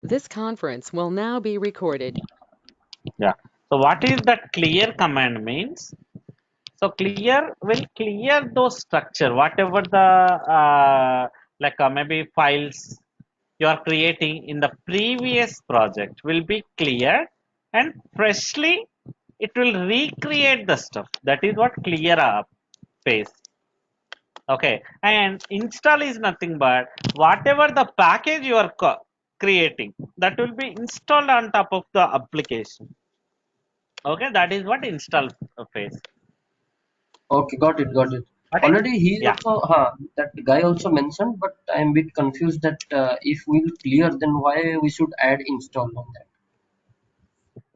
This conference will now be recorded. Yeah. So what is that clear command means? So clear will clear those structure, whatever the maybe files you are creating in the previous project will be cleared, and freshly it will recreate the stuff. That is what clear up phase. Okay, and install is nothing but whatever the package you are creating, that will be installed on top of the application. Okay, that is what install phase. Okay, got it, got it. Got it? Already he Yeah. also, that guy also mentioned, but I'm a bit confused that if we'll clear, then why we should add install on that?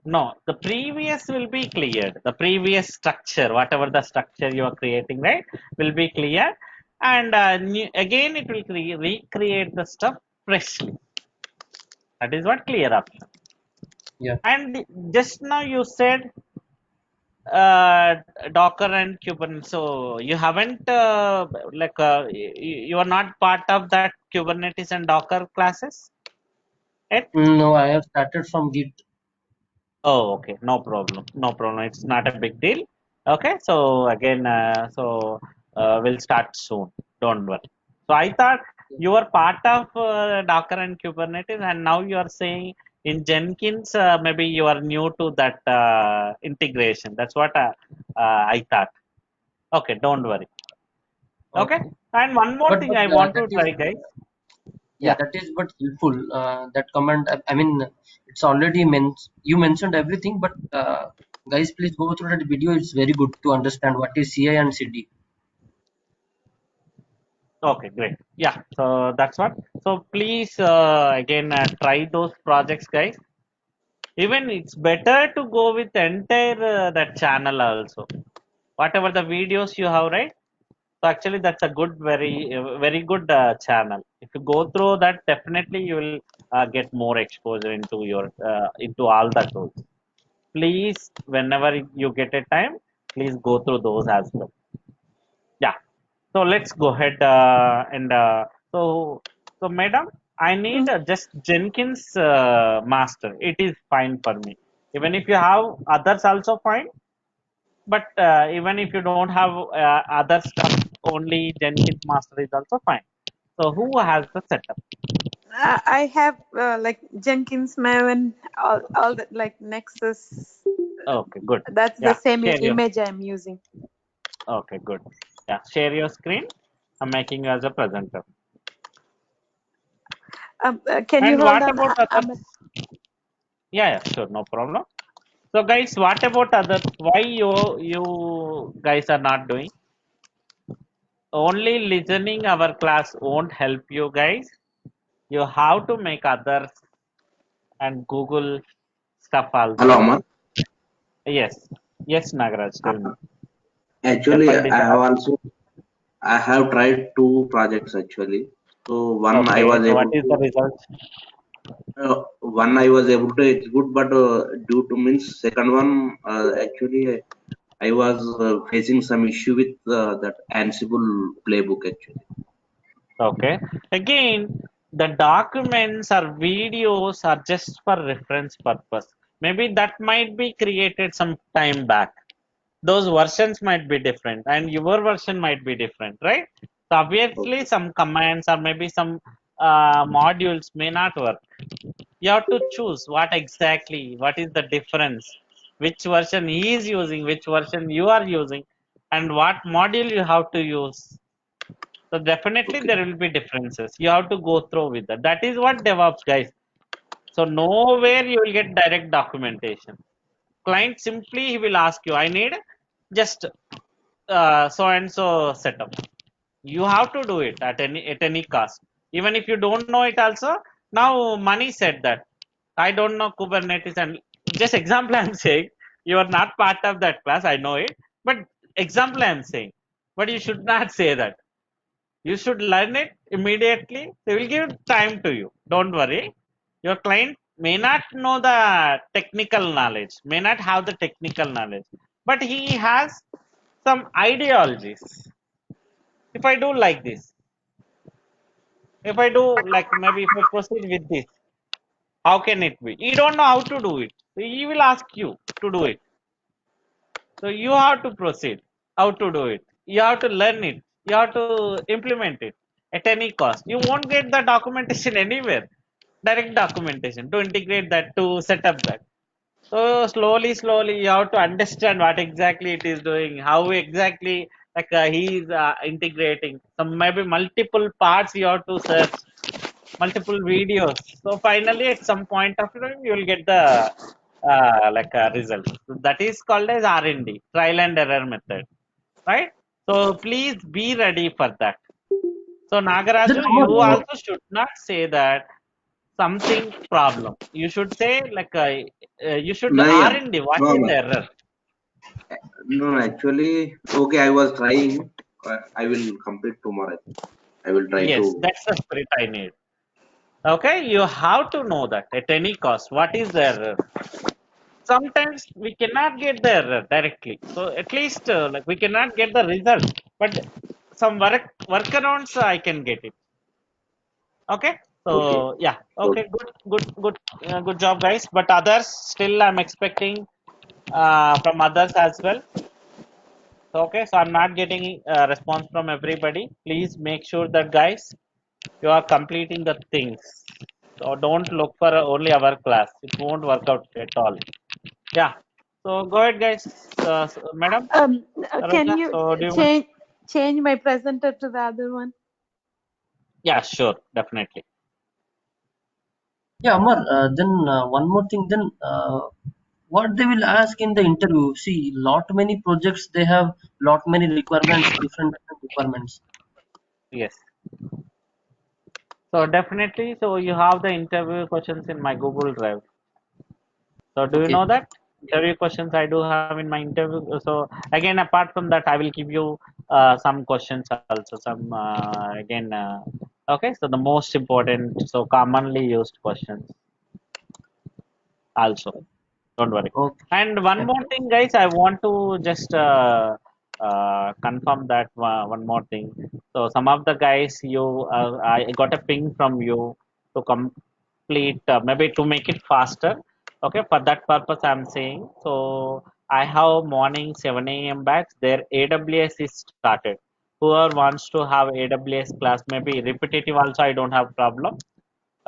No, the previous will be cleared. The previous structure, whatever the structure you are creating, right, will be cleared, and again it will recreate the stuff freshly. That is what clear option. Yeah. And just now you said uh, Docker and Kubernetes. So you haven't you are not part of that Kubernetes and Docker classes yet. No, I have started from Git. Oh, okay, no problem, no problem. It's not a big deal. Okay, so again, we'll start soon. Don't worry. So I thought you were part of Docker and Kubernetes, and now you are saying in Jenkins, maybe you are new to that integration. That's what I thought. Okay, don't worry. Okay, Okay. and one more But thing I want that to is, try, guys. yeah, Yeah. that is but helpful. That command, I mean, it's already you mentioned everything, but guys, please go through that video. It's very good to understand what is CI and CD. Okay, great. Yeah, so that's what. So please again try those projects, guys. Even it's better to go with entire that channel also. Whatever the videos you have, right? So actually, that's a good, very good channel. If you go through that, definitely you will get more exposure into your into all the tools. Please, whenever you get a time, please go through those as well. Yeah. So let's go ahead and so madam, I need just Jenkins master. It is fine for me. Even if you have others, also fine. But even if you don't have other stuff, only Jenkins master is also fine. So who has the setup? I have like Jenkins, Maven, all that, like Nexus. Okay, good. That's the Yeah, same share your. image I'm using. Okay, good. Yeah, share your screen. I'm making you as a presenter. Can you And hold what on? about others? Yeah, yeah, sure, no problem. So guys, what about others? Why you guys are not doing? Only listening our class won't help you guys. You have to make others and Google stuff Hello, also. Amar. Yes, yes, Nagaraj, tell me. Actually, FND setup. I have tried two projects actually. So Okay, so what is the result? one I was able to execute, but due to means second one actually I was facing some issue with that Ansible playbook actually. Okay. Again, the documents or videos are just for reference purpose. Maybe that might be created some time back. Those versions might be different and your version might be different, right? So obviously Okay. some commands or maybe some modules may not work. You have to choose what exactly, what is the difference, which version he is using, which version you are using, and what module you have to use. So definitely Okay. there will be differences. You have to go through with that. That is what DevOps, guys. So nowhere you will get direct documentation. Client simply he will ask you, I need just so and so setup. You have to do it at any cost. Even if you don't know it also. Now Money said that I don't know Kubernetes, and just example I'm saying, you are not part of that class, I know it, but example I'm saying, but you should not say that. You should learn it immediately. They will give time to you, don't worry. Your client may not know the technical knowledge, may not have the technical knowledge, but he has some ideologies. If I do like this, if I do like maybe if I proceed with this, How can it be? You don't know how to do it. So he will ask you to do it. So you have to proceed. How to do it? You have to learn it. You have to implement it at any cost. You won't get the documentation anywhere. Direct documentation to integrate that, to set up that. So slowly, you have to understand what exactly it is doing, how exactly like he is integrating. Some maybe multiple parts you have to search, multiple videos. So finally, at some point of time, you will get the result. So that is called as R&D, trial and error method, right? So please be ready for that. So Then Nagaraju, Amar, you also should not say that something problem. You should say you should No, yeah. R&D. What No, is no, the error? no, actually, okay, I was trying. I will complete tomorrow. I will try Yes, to. that's the spirit I need. Okay, you have to know that at any cost. What is the error? Sometimes we cannot get the error directly. So at least we cannot get the result, but some workarounds I can get it. Okay. Okay. So yeah. Okay. Okay. Good job, guys. But others still I'm expecting from others as well. So, okay. So I'm not getting a response from everybody. Please make sure that guys you are completing the things. So don't look for only our class. It won't work out at all. Yeah. So go ahead, guys. Madam Can Saroja. you So do you want? change my presenter to the other one? Yeah, sure, definitely. yeah, Amar. Then one more thing. Then what they will ask in the interview? See, lot many projects they have lot many requirements, different requirements. Yes. So definitely. So you have the interview questions in my Google Drive. So do you Okay. know that interview questions I do have in my interview? So again, apart from that, I will give you some questions also. Some again. Okay. So the most important, so commonly used questions also. Don't worry. Okay. And one more Okay. thing, guys, I want to just confirm that one more thing. So some of the guys, I got a ping from you to complete, maybe to make it faster. Okay, for that purpose, I'm saying. So I have morning 7 a.m. batch. Their AWS is started. Whoever wants to have AWS class, maybe repetitive also, I don't have problem.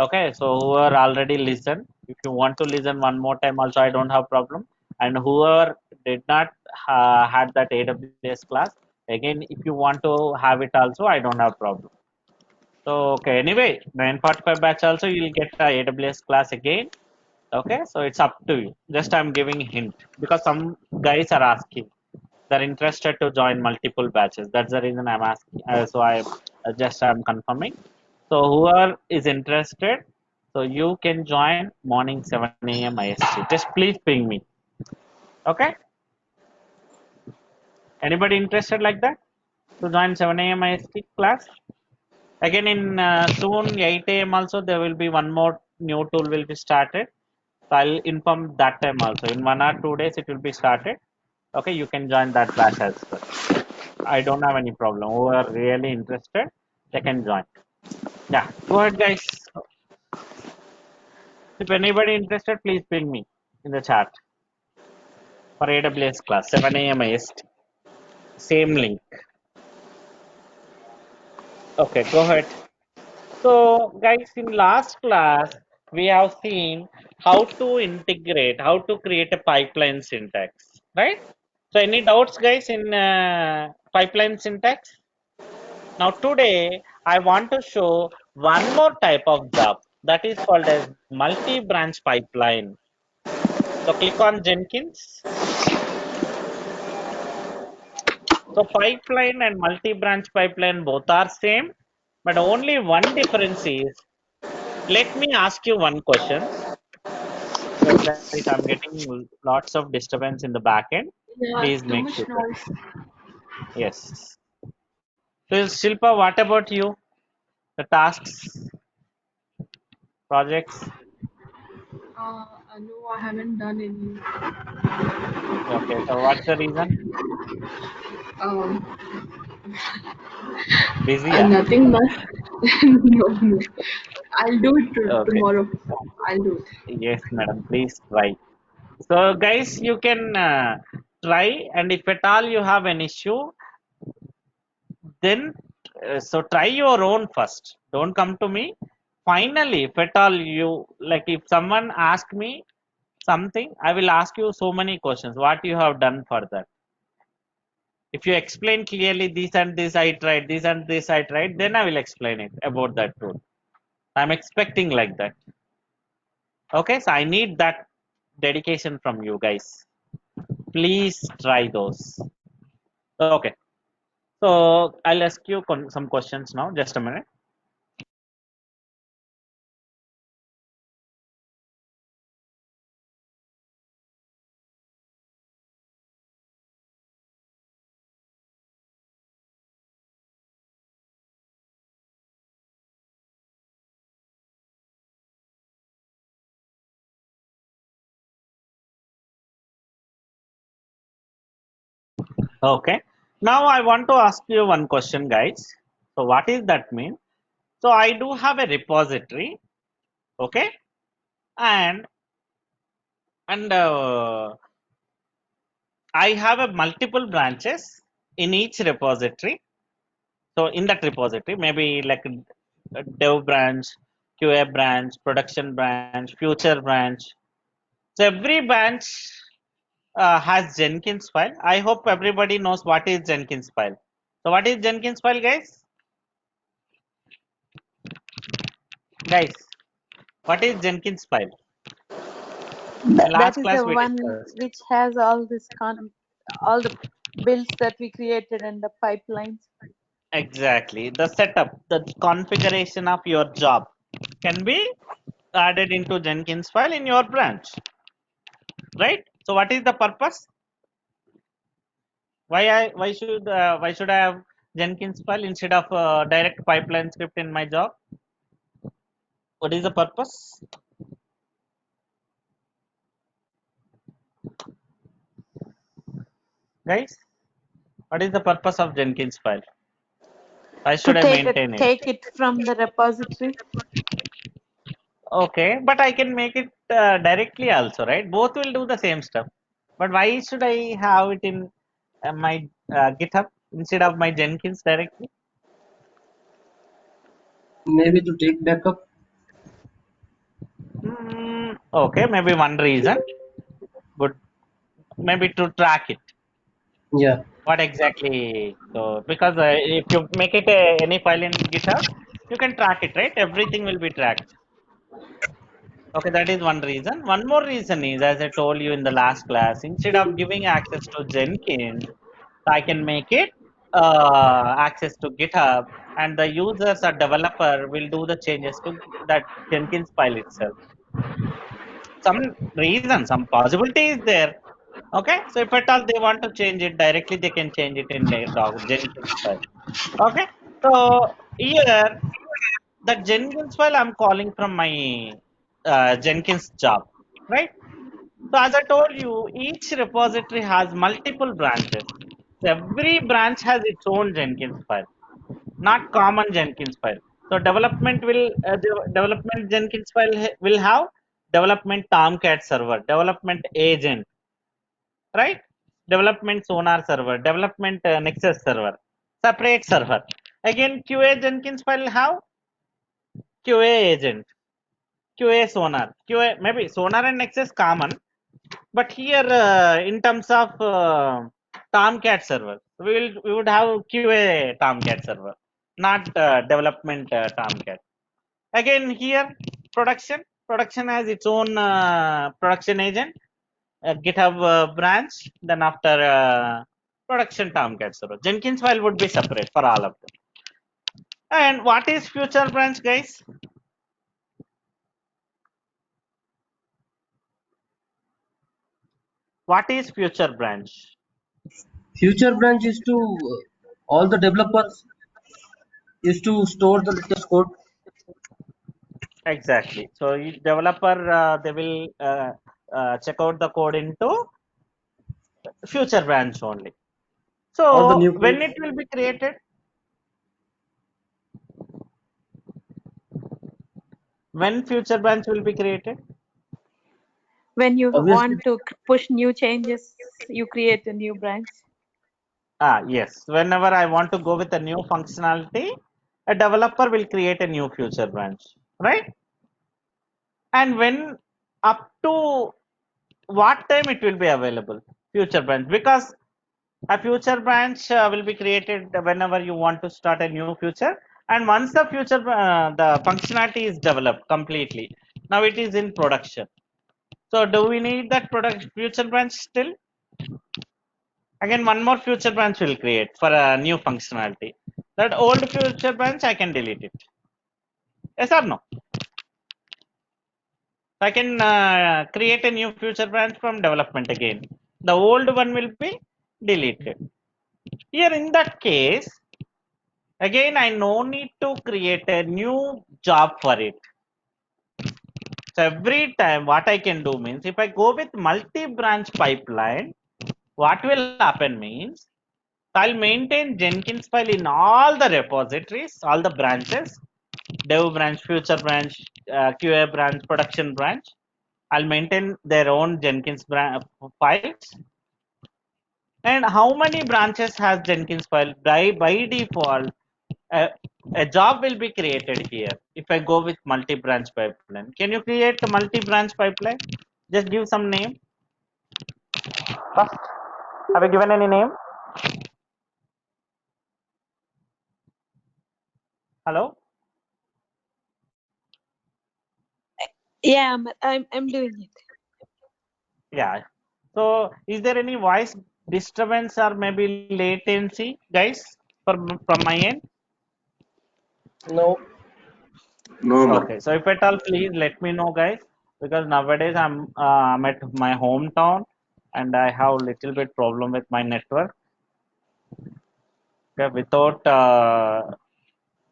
Okay, so whoever already listened, if you want to listen one more time, also I don't have problem. And whoever did not had that AWS class, again, if you want to have it also, I don't have problem. So okay, anyway, 9:45 batch also you will get a AWS class again. Okay, so it's up to you. Just I'm giving a hint because some guys are asking. They're interested to join multiple batches. That's the reason I'm asking. So I'm confirming. So whoever is interested, so you can join morning 7 a.m. IST. Just please ping me. Okay? Anybody interested like that to join 7 a.m. IST class? Again, in soon 8 a.m. also there will be one more new tool will be started. So I'll inform that time also. In 1 or 2 days it will be started. Okay, you can join that batch as well. I don't have any problem. Who are really interested, they can join. Yeah, go ahead, guys. If anybody interested, please ping me in the chat for AWS class 7 a.m. IST. Same link. Okay, go ahead. So, guys, in last class, we have seen how to integrate, how to create a pipeline syntax, right? So, any doubts, guys, in pipeline syntax? Now, today, I want to show one more type of job that is called as multi-branch pipeline. So, click on Jenkins. So, pipeline and multi-branch pipeline both are same, but only one difference is, let me ask you one question. Wait, guys, I'm getting lots of disturbance in the back end. Yeah, Please too make much sure that. noise. Yes. So, Shilpa, what about you? The tasks, projects? No, I haven't done any. Okay, so what's the reason? Um, Busy, yeah? nothing much. No, no. I'll do it Okay. tomorrow. I'll do it. Yes, madam. Please try. So, guys, you can try, and if at all you have an issue, then so try your own first. Don't come to me. Finally, if at all you like, if someone ask me something, I will ask you so many questions. What you have done for that? If you explain clearly, this and this I tried, this and this I tried, then I will explain it about that tool. I'm expecting like that. Okay, so I need that dedication from you guys. Please try those. Okay, so I'll ask you some questions now. Just a minute. Okay. Now I want to ask you one question, guys. So what is that mean? So I do have a repository, okay, and I have a multiple branches in each repository. So in that repository, maybe like a dev branch, QA branch, production branch, future branch. So every branch has Jenkins file. I hope everybody knows what is Jenkins file. So what is Jenkins file, guys? Guys, what is Jenkins file? That Last is class the we one discussed. which has all the builds that we created and the pipelines. Exactly. The setup, the configuration of your job can be added into Jenkins file in your branch, right? So what is the purpose? Why should I have Jenkins file instead of direct pipeline script in my job? What is the purpose? Guys, what is the purpose of Jenkins file? Why To should I maintain it? take it from the repository. Okay, but I can make it directly also, right? Both will do the same stuff. But why should I have it in my GitHub instead of my Jenkins directly? Maybe to take backup. Okay, maybe one reason. Good. Maybe to track it. Yeah. What exactly? So, because if you make it any file in GitHub, you can track it, right? Everything will be tracked. Okay, that is one reason. One more reason is, as I told you in the last class, instead of giving access to Jenkins, I can make it access to GitHub, and the users or developer will do the changes to that Jenkins file itself. Some reason, some possibility is there. Okay, so if at all they want to change it directly, they can change it in the Jenkins file. Okay, so here the Jenkins file I'm calling from my Jenkins job, right? So as I told you, each repository has multiple branches. So every branch has its own Jenkins file, not common Jenkins file. So development Jenkins file will have development Tomcat server, development agent, right? Development Sonar server, development Nexus server, separate server. Again, QA Jenkins file will have QA agent, QA Sonar, QA maybe Sonar and Nexus common, but here in terms of Tomcat server, we would have QA Tomcat server, not development Tomcat. Again here production has its own production agent, GitHub branch. Then after production Tomcat server, Jenkins file would be separate for all of them. And what is future branch, guys? What is future branch? Future branch is to all the developers is to store the latest code. Exactly. So each developer they will check out the code into future branch only. All the So new when code. it will be created? when future branch will be created? When you Obviously, want to push new changes, you create a new branch. Yes. Whenever I want to go with a new functionality, a developer will create a new future branch, right? And when up to what time it will be available? Future branch, because a future branch will be created whenever you want to start a new future, and once the future the functionality is developed completely, now it is in production. So do we need that product future branch still? Again, one more future branch will create for a new functionality. That old future branch I can delete it. Yes or no? I can create a new future branch from development again. The old one will be deleted. Here in that case, again I no need to create a new job for it. So every time what I can do means, if I go with multi-branch pipeline, what will happen means, I'll maintain Jenkins file in all the repositories, all the branches, dev branch, future branch, QA branch, production branch. I'll maintain their own Jenkins files. And how many branches has Jenkins file? By default, a job will be created here if I go with multi-branch pipeline. Can you create a multi-branch pipeline? Just give some name. First, have you given any name? Hello? Yeah, I'm doing it. Yeah. So is there any voice disturbance or maybe latency, guys, from my end? no. No, man. Okay. So if at all, please let me know, guys, because nowadays I'm at my hometown and I have little bit problem with my network. Okay. Without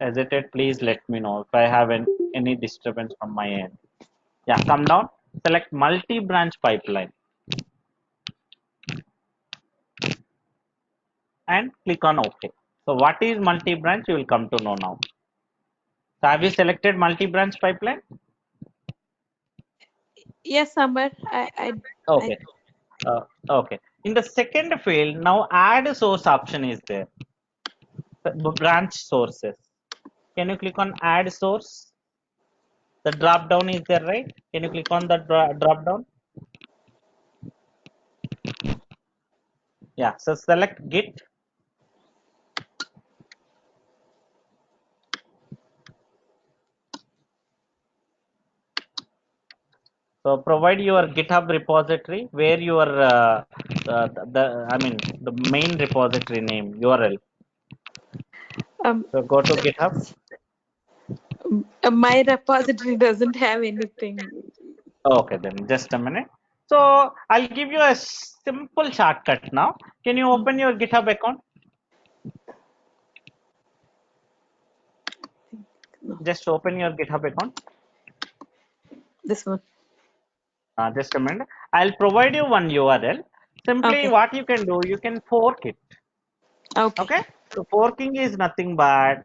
hesitate, please let me know if I have any disturbance from my end. Yeah. Come down. Select multi-branch pipeline and click on OK. So what is multi-branch? You will come to know now. So have you selected multi-branch pipeline? Yes, Amber. I Okay. Okay. In the second field, now add source option is there. Branch sources. Can you click on add source? The drop down is there, right? Can you click on the drop down? Yeah. So select Git. So provide your GitHub repository where your the main repository name URL. um So go to GitHub. my repository doesn't have anything. Okay, then just a minute. So I'll give you a simple shortcut now. Can you open your GitHub account? No, Just open your GitHub account. this one. Just a minute. I'll provide you one URL. Simply Okay. what you can do, you can fork it. Okay. Okay. So forking is nothing but,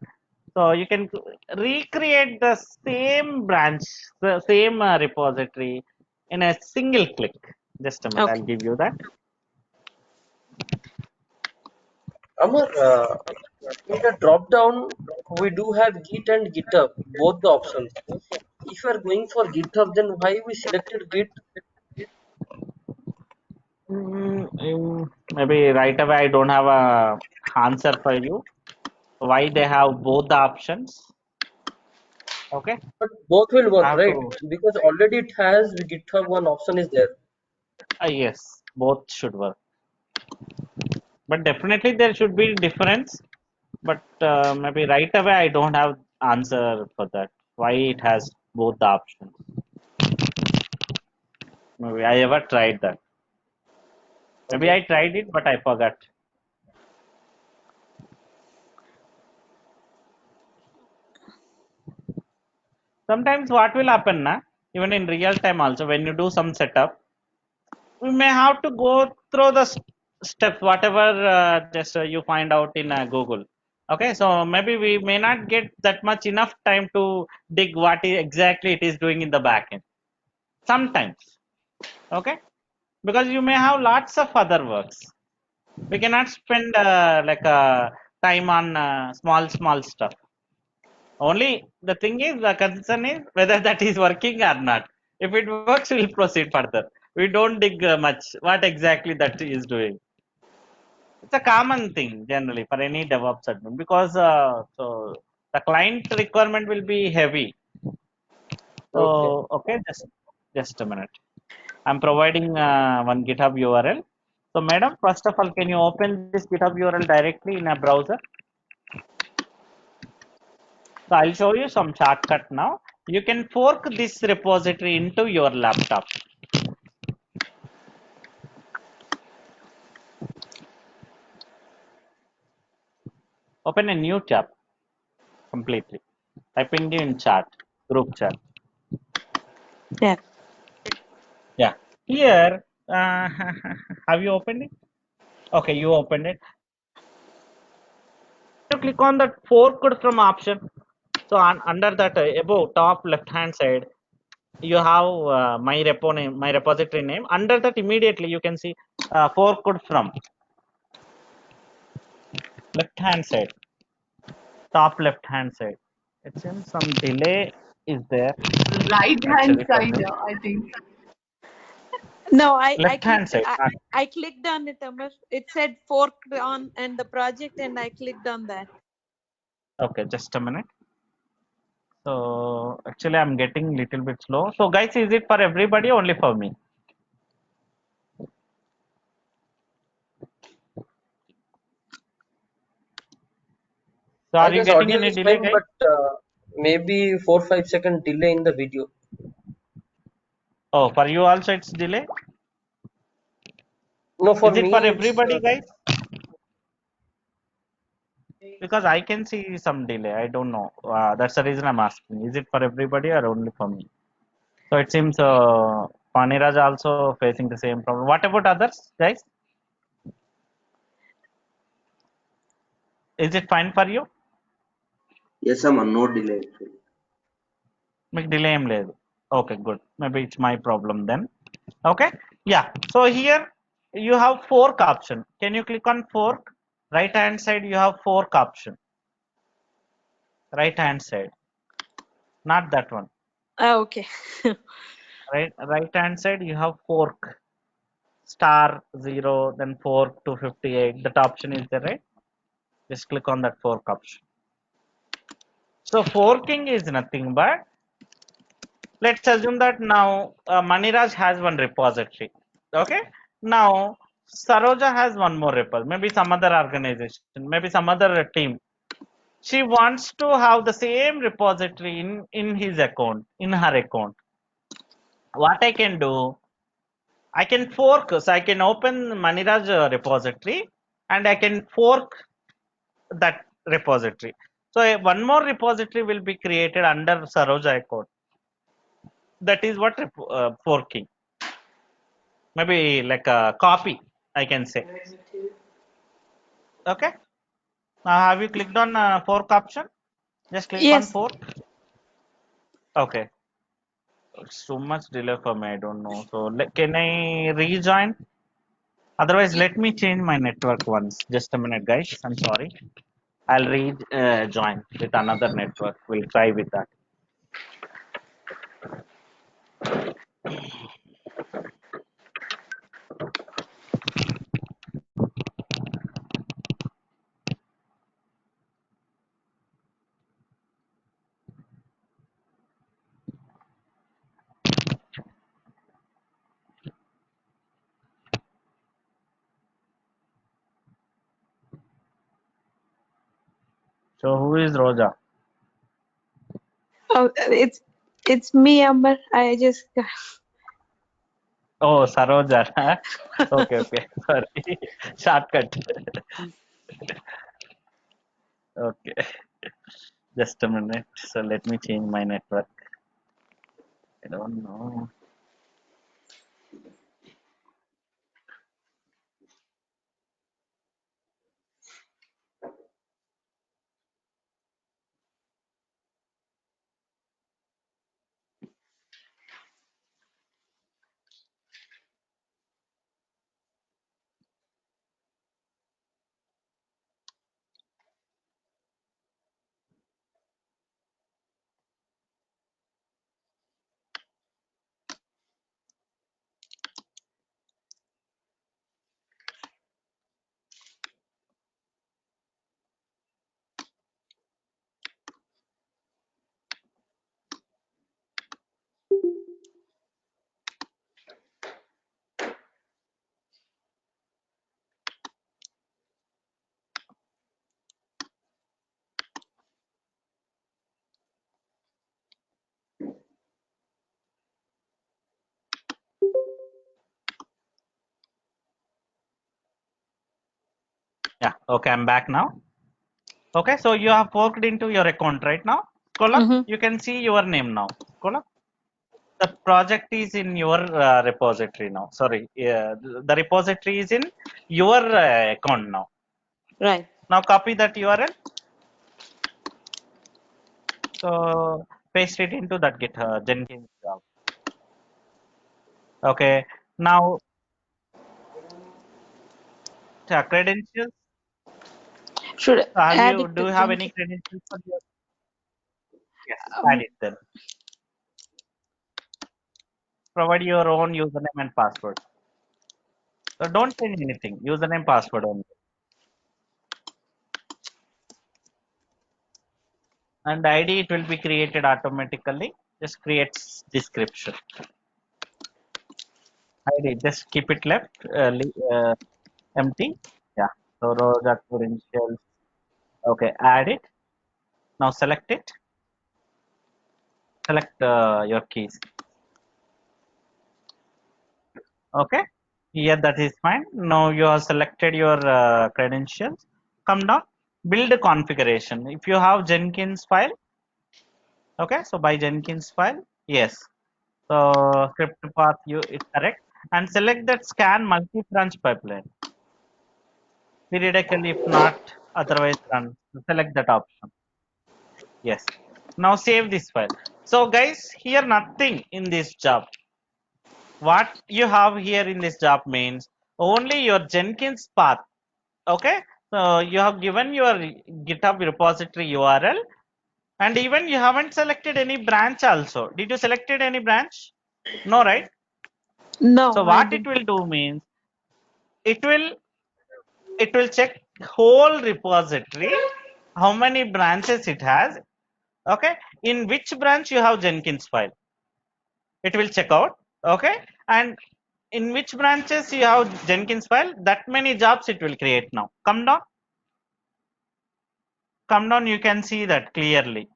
so you can recreate the same branch, the same repository in a single click. Just a minute. I'll Okay. give you that. Amar, in the drop down, we do have Git and GitHub, both the options. If you are going for GitHub, then why we selected Git? Maybe right away I don't have a answer for you. Why they have both the options? Okay, But both will I work, have right? to. Because already it has GitHub one option is there. Yes, both should work, but definitely there should be difference. But maybe right away I don't have answer for that. Why it has both the options? Maybe I ever tried that. Maybe Okay. I tried it, but I forgot. Sometimes what will happen, na? Even in real time also, when you do some setup, we may have to go through the steps, whatever just you find out in Google. Okay, so maybe we may not get that much enough time to dig exactly it is doing in the backend. Sometimes, okay, because you may have lots of other works. We cannot spend time on small stuff. Only the thing is, the concern is whether that is working or not. If it works, we'll proceed further. We don't dig much what exactly that is doing. It's a common thing generally for any DevOps admin because so the client requirement will be heavy. Okay. So okay, just a minute. I'm providing one GitHub URL. So madam, first of all, can you open this GitHub URL directly in a browser? So I'll show you some shortcut now. You can fork this repository into your laptop. Open a new tab completely. Typing in chat, group chat. Yeah. Yeah. Here, have you opened it? Okay, you opened it. You click on that forked from option. So under that above top left hand side, you have my repo name, my repository name. Under that immediately you can see forked from left hand side, top left hand side. It seems some delay is there Right hand actually for side, this. I think. No, I Left hand clicked side. I clicked on it, Amar. It said forked on and the project, and I clicked on that. Okay, just a minute. So actually I'm getting little bit slow. So guys, is it for everybody or only for me? So I are you guess getting audio any is delay, fine, guys? but maybe 4-5 second delay in the video. Oh, for you also it's delay? No, for Is it for me it's everybody, guys? Because I can see some delay. I don't know. That's the reason I'm asking. Is it for everybody or only for me? So it seems Paniraj also facing the same problem. What about others, guys? Is it fine for you? Yes, Amma, no delay actually. మీకు delay ఏం లేదు. Okay, good. Maybe it's my problem then. Okay. Yeah. So here you have fork option. Can you click on fork? Right hand side you have fork option. Right hand side, not that one. Oh, okay. Right hand side you have fork. Star 0 then fork 258. That option is there, right? Just click on that fork option. So forking is nothing but, let's assume that now Maniraj has one repository. Okay. Now Saroja has one more repository, maybe some other organization, maybe some other team. She wants to have the same repository in his account, in her account. What I can do, I can fork. So I can open Maniraj repository and I can fork that repository. So one more repository will be created under Saroja account. That is what forking. Maybe like a copy, I can say. Okay. Now have you clicked on fork option? Just click on Yes. fork. Okay. It's too much delay for me. I don't know. So can I rejoin? Otherwise, let me change my network once. Just a minute, guys. I'm sorry. I'll rejoin with another network. We'll try with that. So who is Roja? Oh, it's me, Amber. I just Oh, Saroja. Okay, okay. Sorry. Shortcut. Okay. Just a minute. So let me change my network. I don't know. Yeah. Okay, I'm back now. Okay, so you have forked into your account right now. Scroll up. Mm-hmm. You can see your name now. Scroll up. The project is in your repository now. Sorry, the repository is in your account now. Right. Now copy that URL. So paste it into that GitHub Jenkins job. Okay. Now credentials. Should So have add you it do to you have any Jenkins. credentials for your? Yes, add Um, it then. Provide your own username and password. So don't change anything. Username, password only. And ID it will be created automatically. Just creates description. ID just keep it left empty. Yeah. So rows are credentials. Okay. Add it. Now select it. Select your keys. Okay. Here that is fine. Now you have selected your credentials. Come down. Build a configuration. If you have Jenkins file. Okay. So by Jenkins file. Yes. So script path you is correct. And select that scan multi-branch pipeline. Periodically, if not, otherwise run. Select that option. Yes. Now save this file. So guys, here nothing in this job. What you have here in this job means only your Jenkins path. Okay. So you have given your GitHub repository URL and even you haven't selected any branch also. Did you selected any branch? No, right? no, So I what it didn't. will do means it will check whole repository, how many branches it has. Okay, in which branch you have Jenkins file, it will check out. Okay, and in which branches you have Jenkins file, that many jobs it will create. Now come down, you can see that clearly.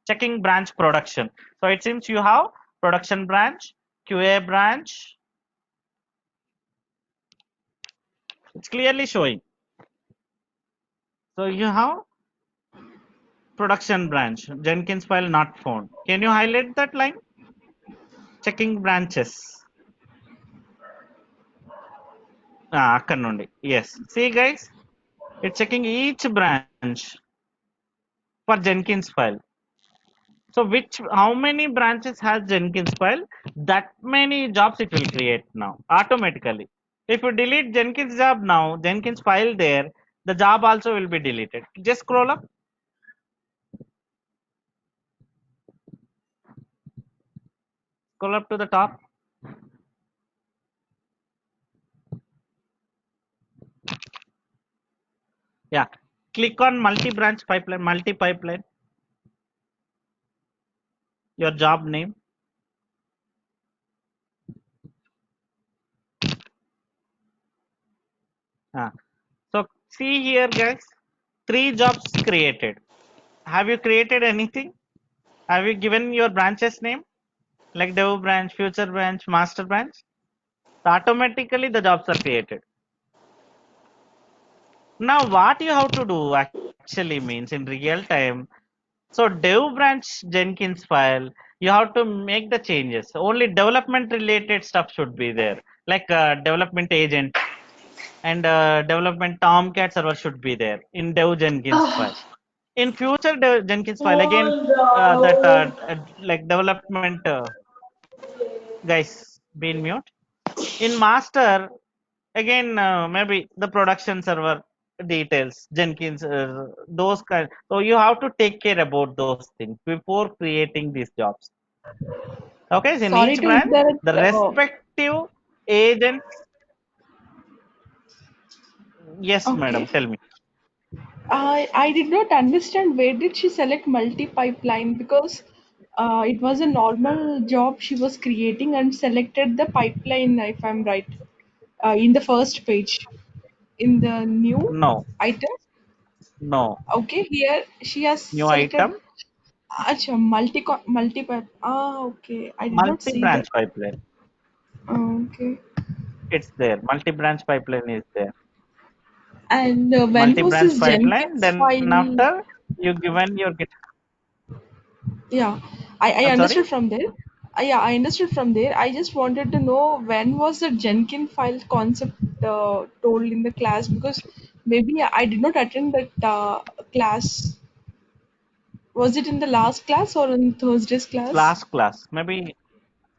Checking branch production. So it seems you have production branch, QA branch. It's clearly showing. So you have production branch, Jenkins file not found. Can you highlight that line? Checking branches. అక్కడ నుండి. Yes. See guys, it's checking each branch for Jenkins file. So how many branches has Jenkins file? That many jobs it will create now automatically. If you delete Jenkins job now, Jenkins file there, the job also will be deleted. Just scroll up. Scroll up to the top. Yeah. Click on multi-branch pipeline, multi-pipeline. Your job name. So see here guys, 3 jobs created. Have you created anything? Have you given your branches name? Like dev branch, future branch, master branch? So automatically the jobs are created. Now what you have to do actually means in real time. So dev branch Jenkins file, you have to make the changes. Only development related stuff should be there. Like development agent and development Tomcat server should be there in dev Jenkins file. In future Jenkins file again, like development guys be in mute. In master again, maybe the production server details Jenkins, those kind. So you have to take care about those things before creating these jobs. Okay, so in Sorry each to branch interrupt. the respective agents. Yes madam, Okay. tell me. I did not understand where did she select multi-pipeline because it was a normal job she was creating and selected the pipeline, if I'm right, in the first page in the new No, item. no. Okay, here she has New selected. item, Acha, multi pipe. Okay. I did not multi see that. branch pipeline. Okay. It's there. Multi branch pipeline is there. And when was multi-branch this pipeline. Jenkins Then file? after you given your Git. Yeah, I I'm sorry. understood from there. Yeah, I understood from there. I just wanted to know when was the Jenkins file concept told in the class, because maybe I did not attend that class. Was it in the last class or in Thursday's class? Last class, maybe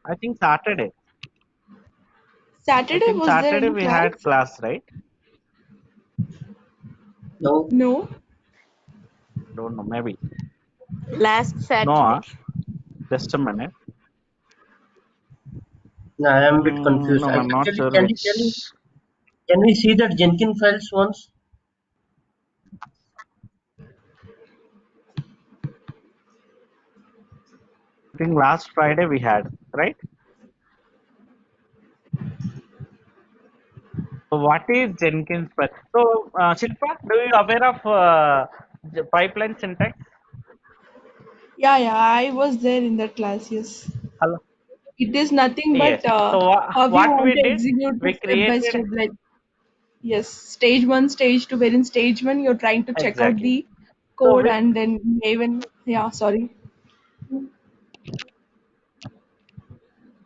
I think Saturday. I Saturday think was there Saturday any we had class? class, right? No, No. Don't know, maybe. Last No, Saturday. just a minute. no, I am a bit confused. No, I'm not Actually, sure can you which. tell me? Can we see that Jenkins files once? I think last Friday we had, right? So what is Jenkins file? So Shilpa, do you aware of pipeline syntax? Yeah, yeah, I was there in that class. Yes. Hello. It is nothing but Yes. So how you what want we to did, execute we it step by created step. Like, yes, stage one, stage two, where in stage one you're trying to check out exactly. the So code, with and then even, yeah, sorry.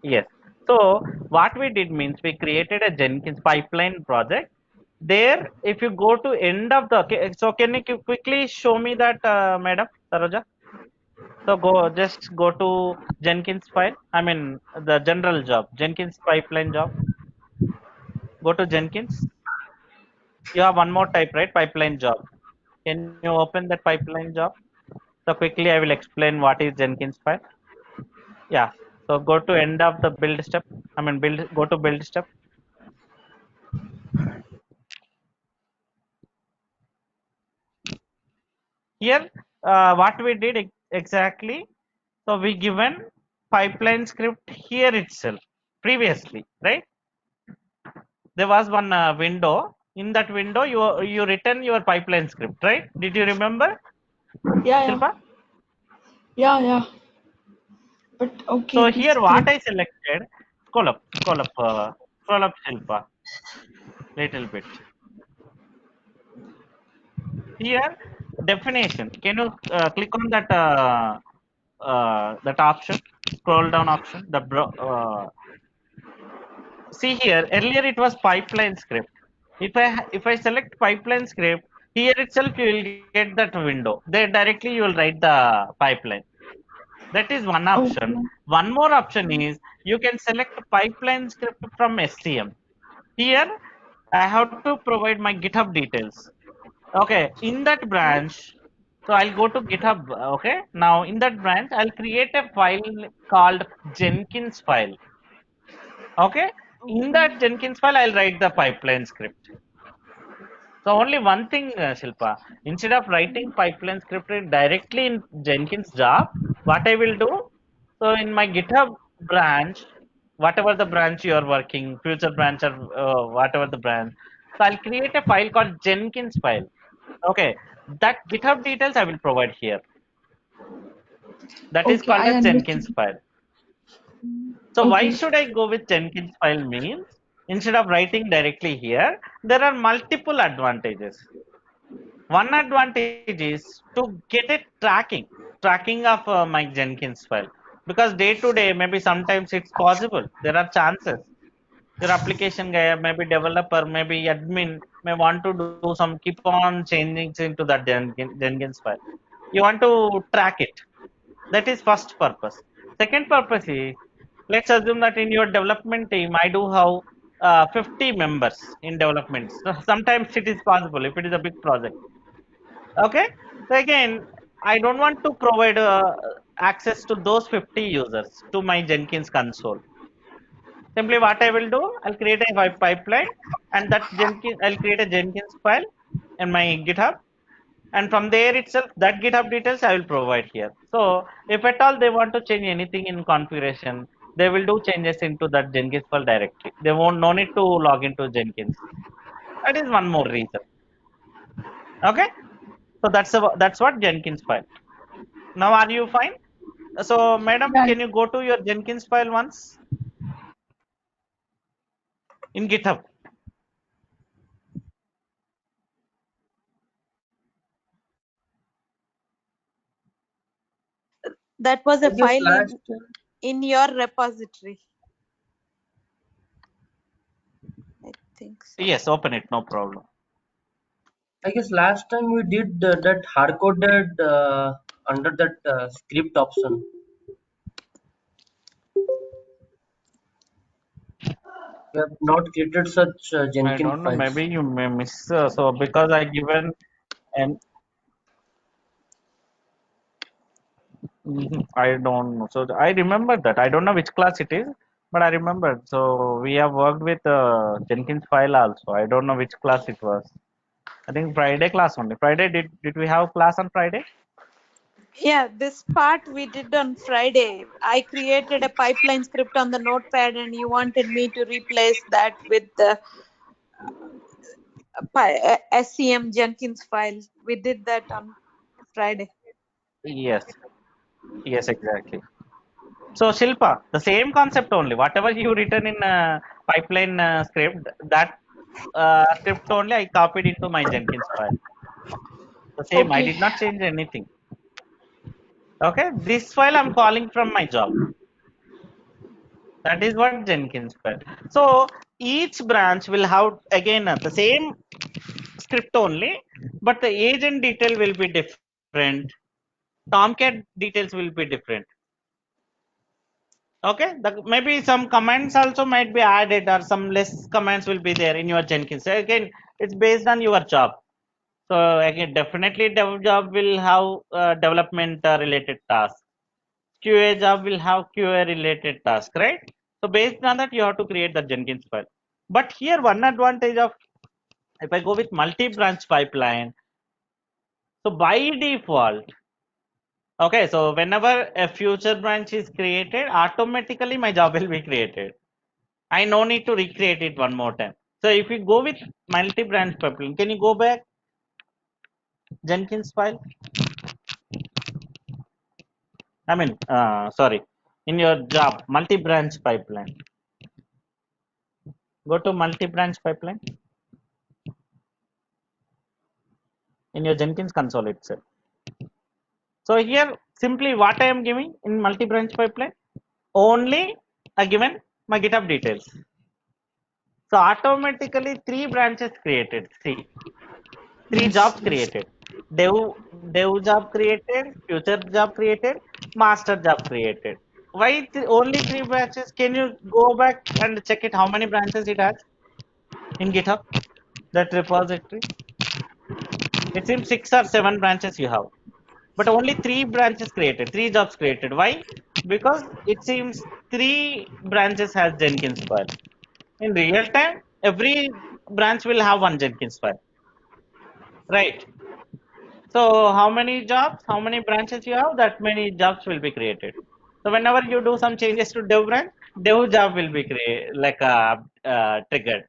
yes. So what we did means we created a Jenkins pipeline project. There, if you go to end of the, so can you quickly show me that, Madam Saroja? So just go to Jenkins file. I mean the general job, Jenkins pipeline job. Go to Jenkins. You have one more type, right? Pipeline job. Can you open that pipeline job? So quickly, I will explain what is Jenkins file. Yeah. So go to end of the build step. I mean build. Go to build step. Here, what we did exactly. So we given pipeline script here itself previously, right? There was one window. In that window, you written your pipeline script, right? Did you remember, Yeah, yeah, Shilpa? yeah, yeah. But okay, So it is here, clear. what I selected, scroll up, Shilpa, little bit. Here, definition. Can you click on that option? Scroll down option. See here. Earlier it was pipeline script. If I select pipeline script, here itself you will get that window. There directly you will write the pipeline. That is one option. Okay. One more option is you can select pipeline script from SCM. Here I have to provide my GitHub details. Okay, in that branch, so I'll go to GitHub. Okay, now in that branch, I'll create a file called Jenkins file. Okay, in Okay. that Jenkins file, I'll write the pipeline script. So only one thing, Shilpa. Instead of writing pipeline script directly in Jenkins job, what I will do, so in my GitHub branch, whatever the branch you are working, future branch or whatever the branch, so I'll create a file called Jenkins file. Okay, that GitHub details I will provide here. That is Okay, called I as Jenkins understood. file. So why Okay. should I go with Jenkins file means instead of writing directly here, there are multiple advantages. One advantage is to get a tracking of my Jenkins file, because day to day maybe sometimes it's possible. There are chances your application guy, maybe developer, maybe admin may want to do some keep on changing into that Jenkins file. You want to track it. That is first purpose. Second purpose is, let's assume that in your development team, I do have 50 members in development. So sometimes it is possible if it is a big project. Okay. So again, I don't want to provide access to those 50 users to my Jenkins console. Simply what I will do, I'll create a pipeline, and that Jenkins, I'll create a Jenkins file in my GitHub, and from there itself, that GitHub details I will provide here. So if at all they want to change anything in configuration, they will do changes into that Jenkins file directly. They won't no need to log into Jenkins. That is one more reason. Okay, so that's what Jenkins file. Now are you fine? So madam, Yeah. can you go to your Jenkins file once in GitHub? That was I a guess file last in your repository. I think so. Yes, open it, no problem. last time we did that hard coded under that script option. We have not created such I Jenkins don't know, files. maybe you may miss. So because I given an I don't know. So I remember that. I don't know which class it is, but I remember. So we have worked with Jenkins file also. I don't know which class it was. I think Friday class only. Friday did we have class on Friday? Yeah, this part we did on Friday. I created a pipeline script on the notepad and you wanted me to replace that with the SCM Jenkins file. We did that on Friday. Yes. Yes, exactly. So Shilpa, the same concept only. Whatever you written in pipeline script, that script only I copied into my Jenkins file. The same. I Okay. did not change anything. Okay. This file I'm calling from my job. That is what Jenkins file. So each branch will have again the same script only, but the agent detail will be different. Tomcat details will be different. Okay, maybe some comments also might be added or some less comments will be there in your Jenkins. So again, it's based on your job. So again, definitely dev job will have development related tasks. QA job will have QA related task, right? So based on that, you have to create the Jenkins file. But here one advantage of if I go with multi-branch pipeline, so by default, okay, so whenever a future branch is created, automatically my job will be created. I no need to recreate it one more time. So if you go with multi-branch pipeline, can you go back Jenkins file? I mean, sorry, in your job, multi-branch pipeline. Go to multi-branch pipeline in your Jenkins console itself. So here, simply what I am giving in multi-branch pipeline, only I given my GitHub details. So automatically three branches created. See, three Yes, jobs yes. created. Dev, dev job created, future job created, master job created. Why only three branches? Can you go back and check it how many branches it has in GitHub? That repository. It seems 6 or 7 branches you have, but only three branches created, three jobs created. Why? Because it seems three branches has Jenkins file. In real time, every branch will have one Jenkins file, right? So how many jobs, how many branches you have, that many jobs will be created. So whenever you do some changes to dev branch, dev job will be created like triggered.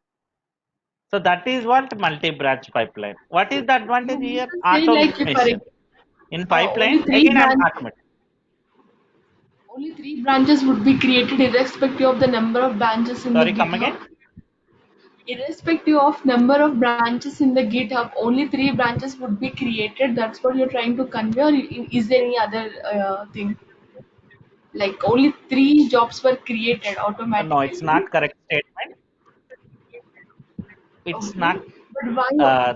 So that is what multi-branch pipeline. What is the You advantage mean here? to say like if Automation. In only pipeline, three again I'm branch automatic. only three branches would be created irrespective of the number of branches in the Sorry, come again. GitHub? Irrespective of number of branches in the GitHub, only three branches would be created. That's what you're trying to convey, or is there any other thing? Like only three jobs were created No, it's automatically. not correct statement. It's Okay, not. but why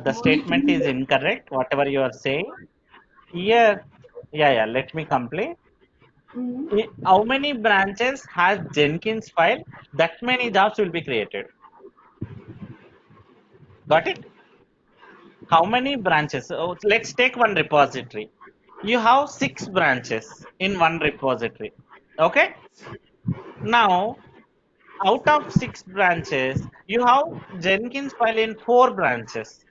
The only statement three? is incorrect. Whatever you are saying here. Yeah, yeah. Let me complete. Mm, How many branches has Jenkins file? That many jobs will be created. Got it? How many branches? So let's take one repository. You have 6 branches in one repository. Okay. Now, out of 6 branches, you have Jenkins file in 4 branches.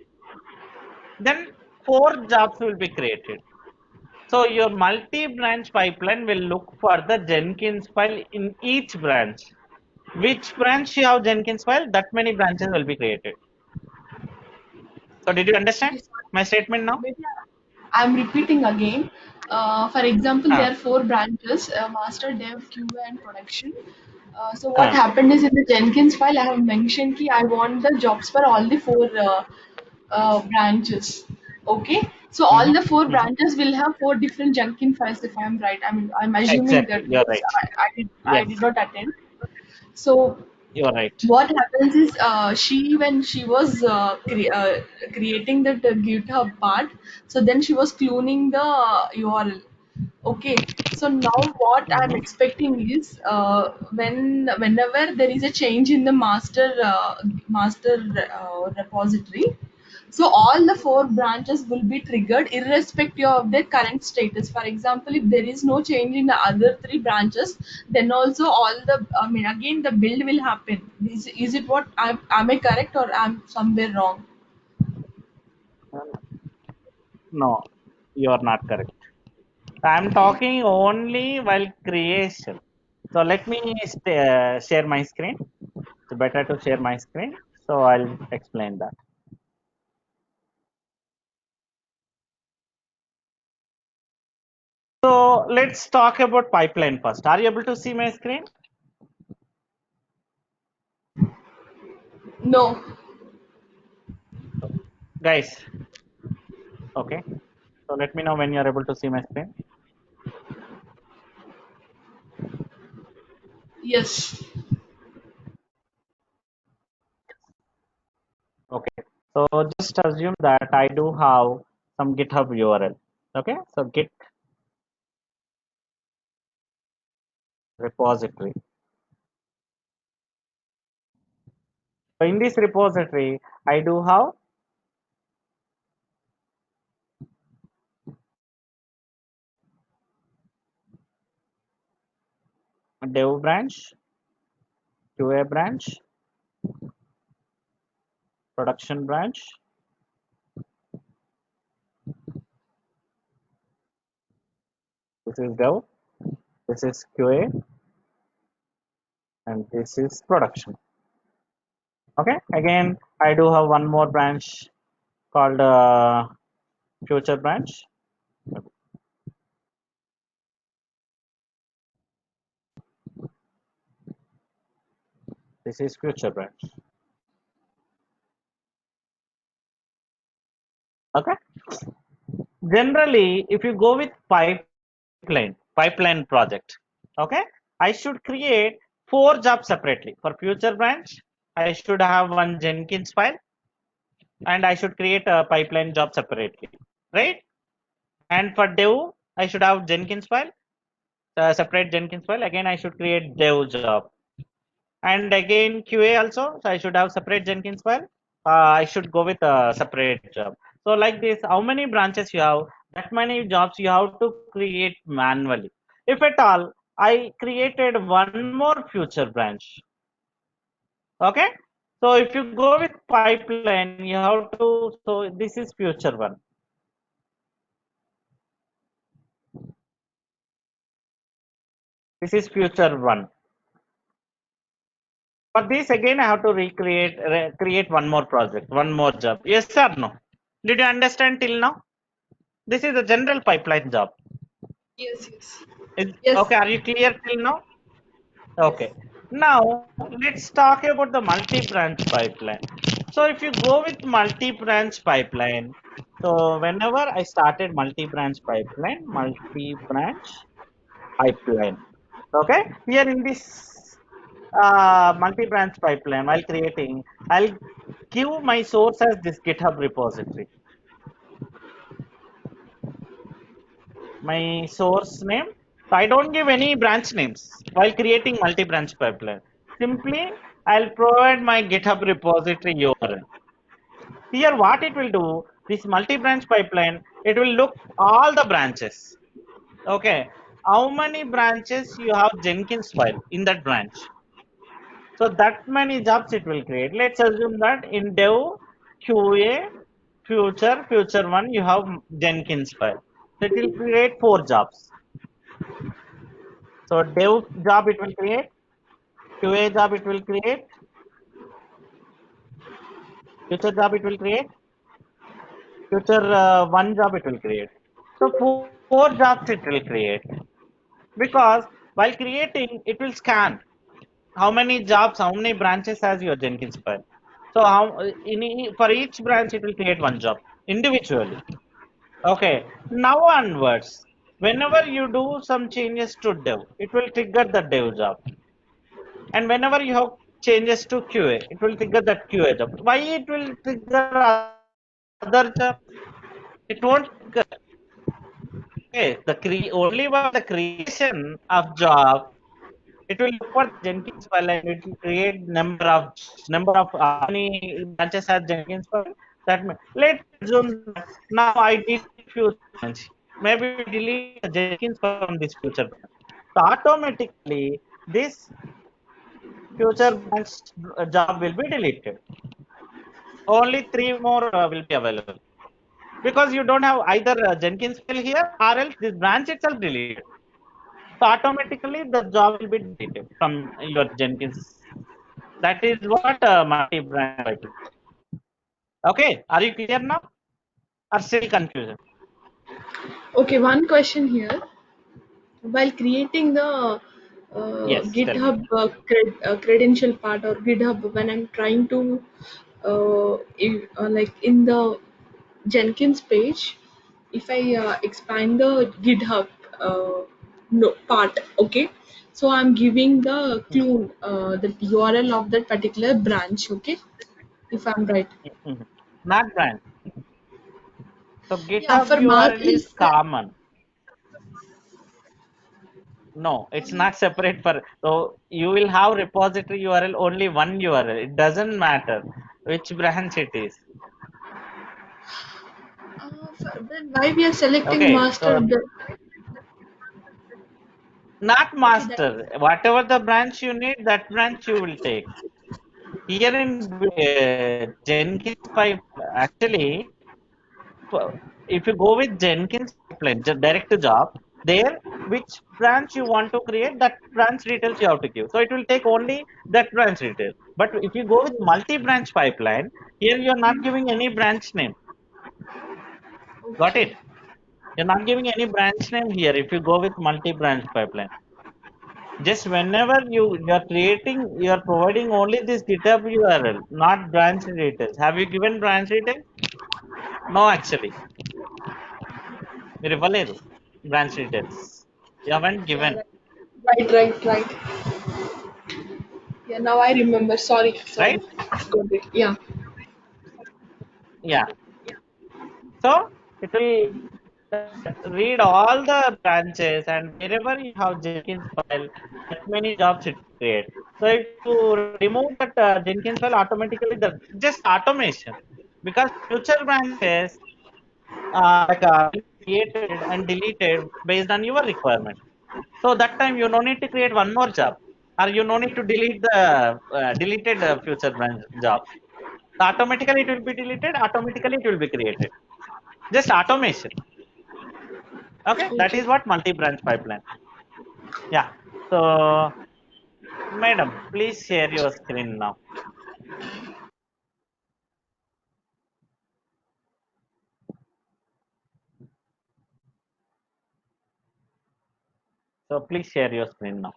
Then 4 jobs will be created. So your multi-branch pipeline will look for the Jenkins file in each branch. Which branch you have Jenkins file, that many branches will be created. So did you understand okay, my statement now? maybe I'm repeating again. For example, there Ah, are four branches: master, dev, QA, and production. So what ah, happened is in the Jenkins file, I have mentioned that I want the jobs for all the four branches. Okay. So all Mm-hmm. the four Mm-hmm. branches will have four different Jenkins files, if I'm right. I mean, I'm assuming Exactly. that You're because right. I Yes, did not attend. So you're right. what happens is she when she was creating that GitHub part, so then she was cloning the URL. Okay, so now what I'm Mm-hmm. expecting is whenever there is a change in the master repository, so all the four branches will be triggered irrespective of their current status. For example, if there is no change in the other three branches, then also all the I mean again the build will happen. Is it what am I correct or I'm somewhere wrong? No, you're not correct. I'm talking only while creation. So let me share my screen. It's better to share my screen. So I'll explain that. So let's talk about pipeline first. Are you able to see my screen? No. Guys, okay. So let me know when you're able to see my screen. Yes. Okay. So just assume that I do have some GitHub URL. Okay. So Git repository. So in this repository, I do have a dev branch, QA branch, production branch. This is dev, this is QA, and this is production. Okay. Again, I do have one more branch called future branch. This is future branch. Okay. Generally, if you go with pipeline project, okay, I should create four jobs separately. For future branch, I should have one Jenkins file, and I should create a pipeline job separately, right? And for dev, I should have Jenkins file, separate Jenkins file. Again, I should create dev job, and again QA also. So I should have separate Jenkins file. I should go with a separate job. So like this, how many branches you have? That many jobs you have to create manually. If at all, I created one more future branch. Okay. So if you go with pipeline, you have to. So this is future one. This is future one. For this again, I have to create one more project, one more job. Yes or no? Did you understand till now? This is a general pipeline job. Yes. Yes. Yes. Okay, are you clear till now? Yes. Okay. Now let's talk about the multi-branch pipeline. So if you go with multi-branch pipeline, so whenever I started multi-branch pipeline. Okay, here in this multi-branch pipeline, while creating, I'll give my source as this GitHub repository. My source name. So I don't give any branch names while creating multi-branch pipeline. Simply, I'll provide my GitHub repository URL. Here, what it will do, this multi-branch pipeline, it will look all the branches. Okay, how many branches you have Jenkins file in that branch? So that many jobs it will create. Let's assume that in dev, QA, future one, you have Jenkins file. So it will create four jobs. So dev job it will create, QA job it will create, future job it will create, future one job it will create. So four jobs it will create because while creating it will scan how many jobs, how many branches has your Jenkins file. So how for each branch it will create one job individually. Okay, now onwards, whenever you do some changes to dev, it will trigger the dev job. And whenever you have changes to QA, it will trigger that QA job. Why it will trigger other job? It won't trigger. Okay, only by the creation of job, it will look for Jenkins file and it will create number of how many branches has Jenkins file. Let's assume that now I delete few branch. Maybe delete the Jenkins file from this future branch. So automatically this future branch job will be deleted. Only three more will be available because you don't have either Jenkins file here or else this branch itself deleted. So automatically the job will be deleted from your Jenkins. That is what multi-branch pipeline. Okay, are you clear now? Or still confusion? Okay, one question here. While creating the Yes, tell me. GitHub credential part or GitHub, when I'm trying to like in the Jenkins page, if I expand the GitHub no, part, okay, so I'm giving the clue, the URL of that particular branch, okay, if I'm right. Mhm. Not branch. So Yeah, GitHub for Mark URL is is that. common. No, it's not separate for. So you will have repository URL only one URL. It doesn't matter which branch it is. Then why we are selecting Okay, master? so not Okay, that master. Whatever the branch you need, that branch you will take. Here in Jenkins pipe, actually, if you go with Jenkins pipeline, direct to job, there which branch you want to create, that branch details you have to give. So it will take only that branch detail. But if you go with multi-branch pipeline, here you are not giving any branch name. Got okay. it? You're not giving any branch name here if you go with multi-branch pipeline. Just whenever you're creating, you're providing only this GitHub URL, not branch details. Have you given branch details? No, actually. మీరు ఇవ్వలేదు branch details. You haven't Yeah, given, right. Yeah, now I remember. Sorry. right? Got it. Yeah. Yeah. So it will read all the branches and wherever you have Jenkins file, that many jobs it create. So if you remove that Jenkins file automatically, the just automation because future branches created and deleted based on your requirement. So that time you no need to create one more job, or you no need to delete the deleted future branch job. So automatically it will be deleted. Automatically it will be created. Just automation. Okay, that Okay. is what multi-branch pipeline. Yeah. So, madam, please share your screen now. So please share your screen now.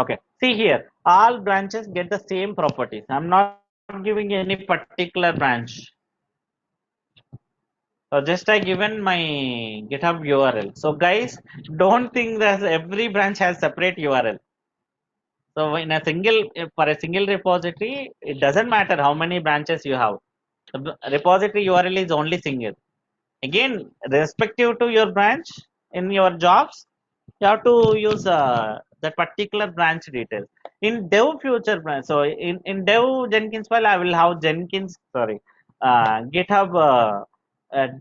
Okay. See here, all branches get the same properties. I'm not giving any particular branch. So just I given my GitHub URL. So guys, don't think that every branch has separate URL. So in a single for a single repository, it doesn't matter how many branches you have. The repository URL is only single. Again, respective to your branch in your jobs, you have to use that particular branch details. In Dev future branch, so in Dev Jenkins file, I will have GitHub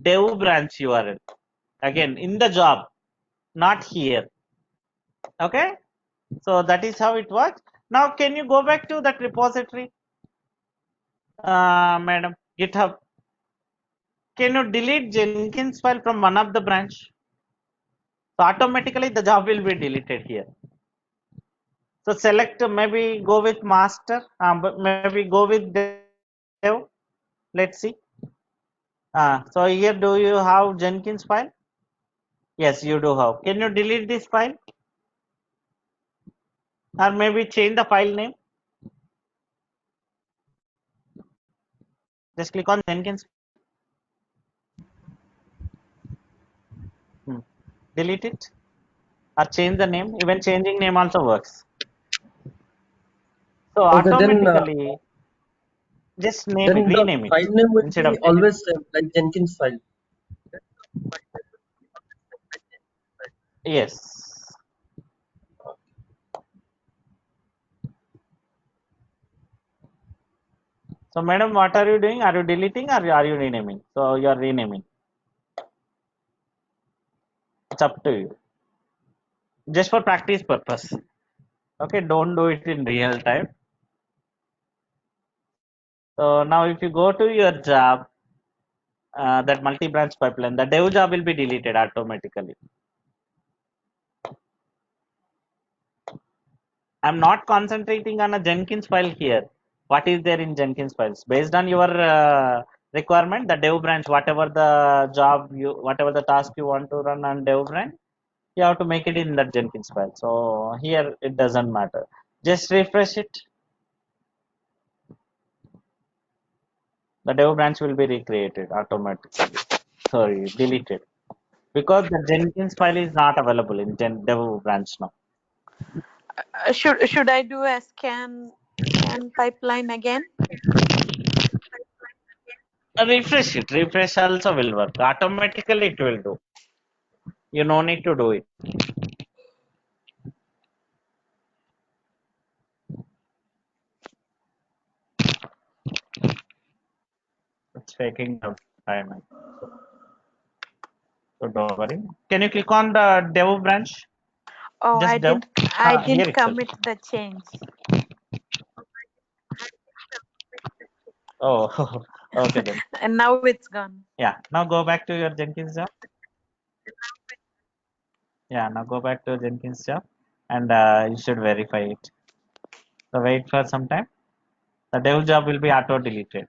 Dev branch URL. Again, in the job, not here. Okay, so that is how it works. Now, can you go back to that repository, madam? GitHub. Can you delete Jenkins file from one of the branch? So automatically the job will be deleted here. So select maybe go with master, but maybe go with dev. Let's see. So here do you have Jenkins file? Yes, you do have. Can you delete this file or maybe change the file name? Just click on Jenkins. Delete it or change the name. Even changing name also works. So Okay, automatically, just name it, then the rename it file name will instead be of delete. always same, like Jenkins file. Yes. So, madam, what are you doing? Are you deleting or are you renaming? So, you are renaming. It's up to you. Just for practice purpose. Okay, don't do it in real time. So, now if you go to your job, that multi-branch pipeline, the dev job will be deleted automatically. I'm not concentrating on a Jenkins file here. What is there in Jenkins files? Based on your requirement, the dev branch, whatever the job you, whatever the task you want to run on dev branch, you have to make it in that Jenkins file. So here it doesn't matter. Just refresh it. The dev branch will be recreated automatically. Sorry, deleted. Because the Jenkins file is not available in dev branch now. Should I do a scan pipeline again? Refresh it. Refresh also will work. Automatically it will do. You no need to do it. It's taking some time. So don't worry. Can you click on the dev branch? Oh, Just dev. I Here didn't itself. commit the change. Oh, okay then. And now it's gone. Yeah. Now go back to your Jenkins job. Yeah. Now go back to Jenkins job, and you should verify it. So wait for some time. The dev job will be auto deleted.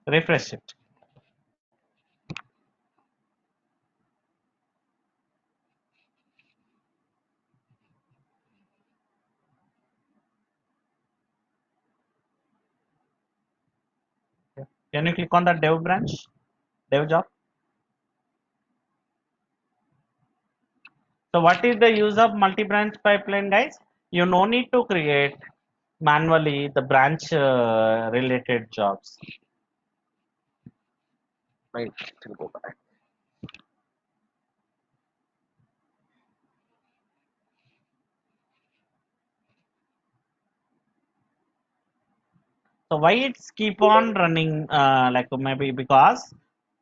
Refresh it. Can you click on the dev branch? Dev job. So what is the use of multi-branch pipeline, guys? You no need to create manually the branch related jobs. Right. We'll go back. So why it's keep on running like maybe because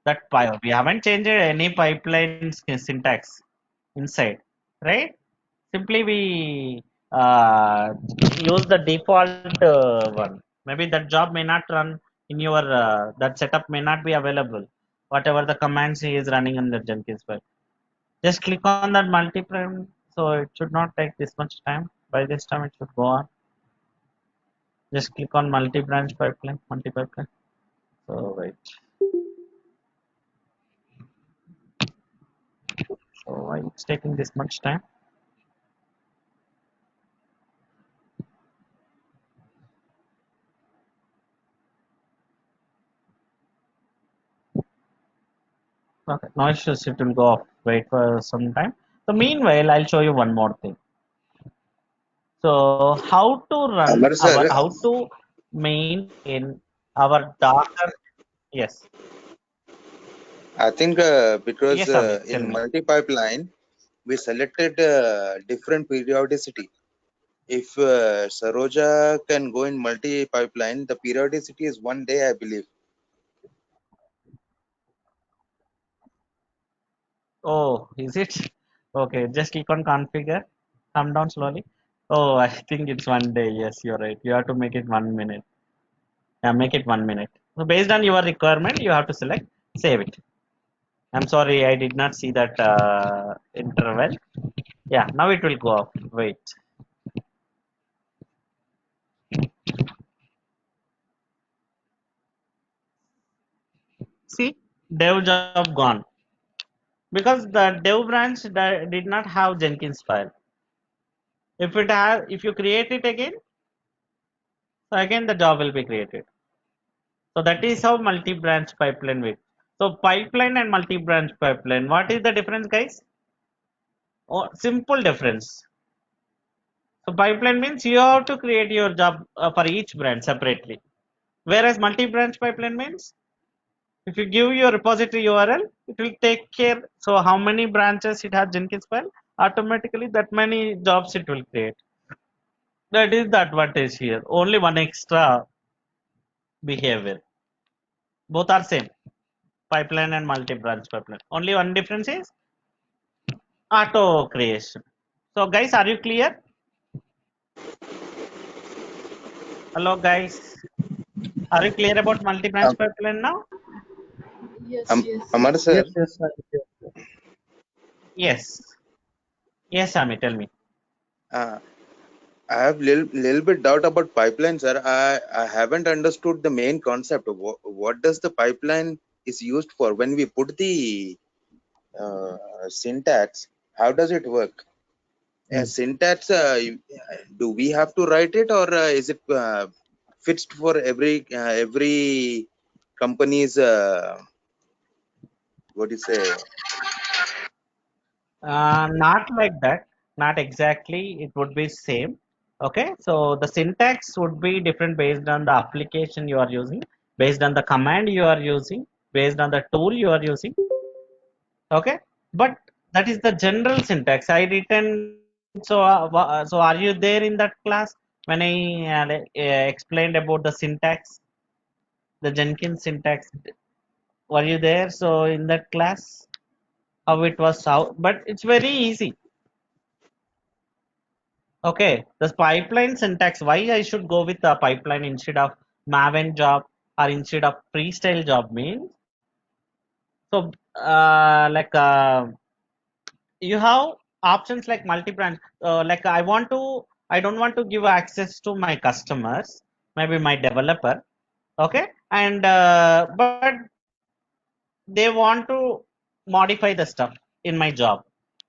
that we haven't changed any pipeline syntax inside, right? Simply we use the default one. Maybe that job may not run in your that setup may not be available. Whatever the commands he is running in the Jenkins file. Just click on that multi-prime, so it should not take this much time. By this time it should go on. Just click on multi-branch pipeline, multi-pipeline. So wait. So why it's taking this much time? Okay, no issues. It will go off. Wait for some time. So meanwhile, I'll show you one more thing. So how to run Amar our, sir, how to maintain our Docker? Yes, I think because yes, Amit, tell in me. multi-pipeline, we selected different periodicity. If Saroja can go in multi-pipeline, the periodicity is 1 day, I believe. Oh, is it? Okay, just click on configure. Come down slowly. Oh, I think it's 1 day. Yes, you're right. You have to make it 1 minute. Yeah, make it 1 minute. So based on your requirement, you have to select save it. I'm sorry, I did not see that interval. Yeah, now it will go off. Wait. See, dev job gone because the dev branch did not have Jenkins file. If you create it again, so again the job will be created. So that is how multi-branch pipeline works. So pipeline and multi-branch pipeline. What is the difference, guys? Oh, simple difference. So pipeline means you have to create your job for each branch separately. Whereas multi-branch pipeline means if you give your repository URL, it will take care. So how many branches it has Jenkins file, automatically that many jobs it will create. That is the advantage here. Only one extra behavior. Both are same. Pipeline and multi-branch pipeline. Only one difference is auto creation. So guys, are you clear? Hello guys. Are you clear about multi-branch Um, pipeline now? Yes, yes. Amar sir, Yes, yes, sir. Yes. Yes. Yes, Ami, tell me. uh, I have little bit doubt about pipeline, sir. I haven't understood the main concept. What does the pipeline is used for? When we put the syntax, how does it work? Syntax, do we have to write it, or is it fixed for every company's what do you say? Not like that. Not exactly. It would be same. Okay. So the syntax would be different based on the application you are using, based on the command you are using, based on the tool you are using. Okay. But that is the general syntax. I written. So are you there in that class when I explained about the syntax, the Jenkins syntax? Were you there? So in that class, how it was how? But it's very easy. Okay, the pipeline syntax, why I should go with the pipeline instead of Maven job or instead of freestyle job means, so like you have options like multi-branch. Like I don't want to give access to my customers, maybe my developer. Okay, and but they want to modify the stuff in my job.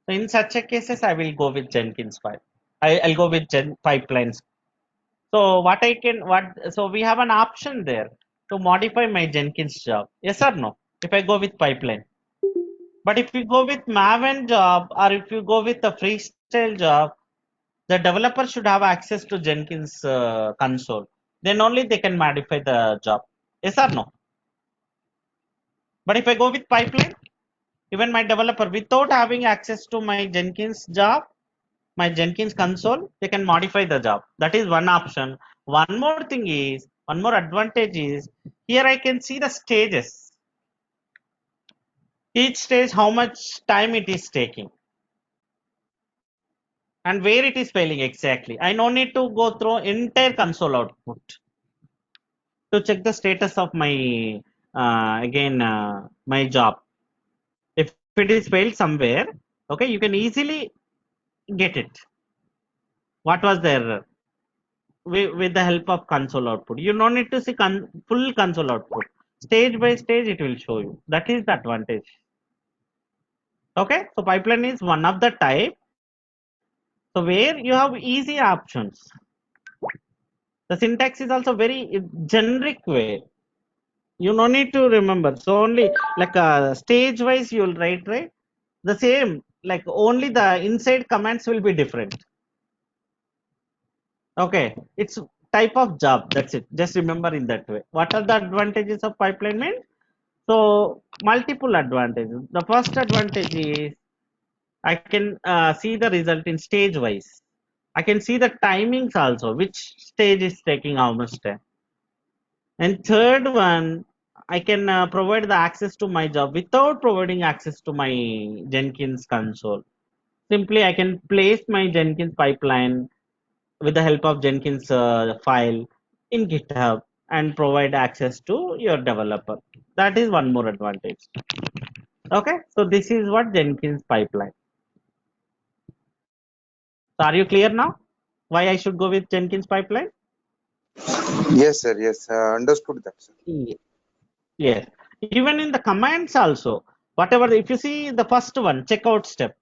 So in such a cases, I will go with Jenkins file. I'll go with pipelines. So so we have an option there to modify my Jenkins job. Yes or no? If I go with pipeline. But if you go with Maven job or if you go with the freestyle job, the developer should have access to Jenkins console. Then only they can modify the job. Yes or no? But if I go with pipeline, even my developer without having access to my Jenkins job, my Jenkins console, they can modify the job. That is one option. One more advantage is here I can see the stages. Each stage, how much time it is taking and where it is failing exactly. I no need to go through entire console output to check the status of my my job. If it is failed somewhere, okay, you can easily get it. What was the error? With the help of console output. You don't need to see full console output. Stage by stage, it will show you. That is the advantage. Okay, so pipeline is one of the type. So where you have easy options. The syntax is also very generic way. You no need to remember. So only like stage wise you will write right. The same like only the inside commands will be different. Okay, it's type of job. That's it. Just remember in that way. What are the advantages of pipeline means? So multiple advantages. The first advantage is I can see the result in stage wise. I can see the timings also, which stage is taking how much time. And third one, I can provide the access to my job without providing access to my Jenkins console. Simply, I can place my Jenkins pipeline with the help of Jenkins file in GitHub and provide access to your developer. That is one more advantage. Okay, so this is what Jenkins pipeline. So are you clear now? Why I should go with Jenkins pipeline? Yes, sir. Yes, understood that, sir. Yes. Even in the commands also, whatever if you see the first one, checkout step.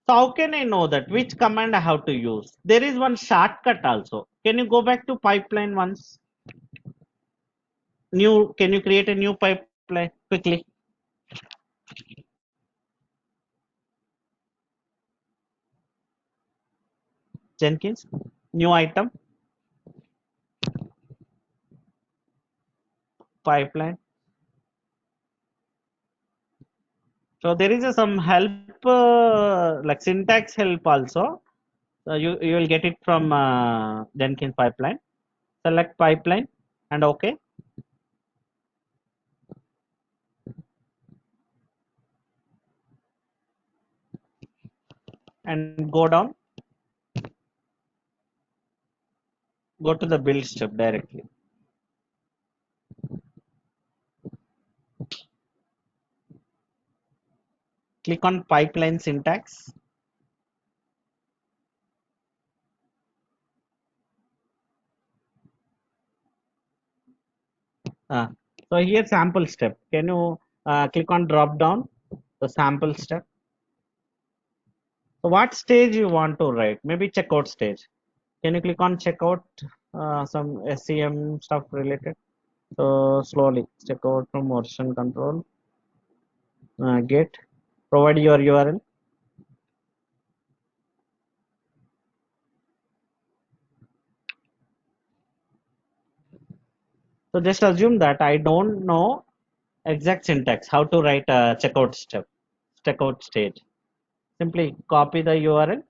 So how can I know that which command I have to use? There is one shortcut also. Can you go back to pipeline once? Can you create a new pipeline quickly? Jenkins, new item, pipeline. So there is some help, like syntax help also. You will get it from Jenkins pipeline. Select pipeline and OK. And go down. Go to the build step directly. Click on pipeline syntax. So here sample step. Can you click on drop down the sample step? So what stage you want to write? Maybe checkout stage. Can you click on checkout? Some SCM stuff related. So slowly checkout from version control. Get provide your URL. So just assume that I don't know exact syntax how to write a checkout step, checkout stage. Simply copy the URL.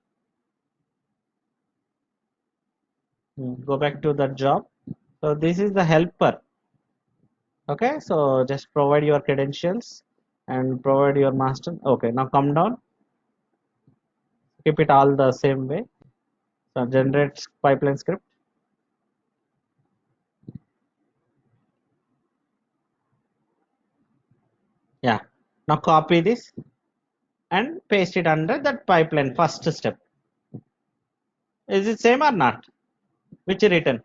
Go back to the job. So this is the helper. Okay, so just provide your credentials and provide your master. Okay, now come down. Keep it all the same way. So generate pipeline script. Yeah. Now copy this and paste it under that pipeline first step. Is it same or not? Which written?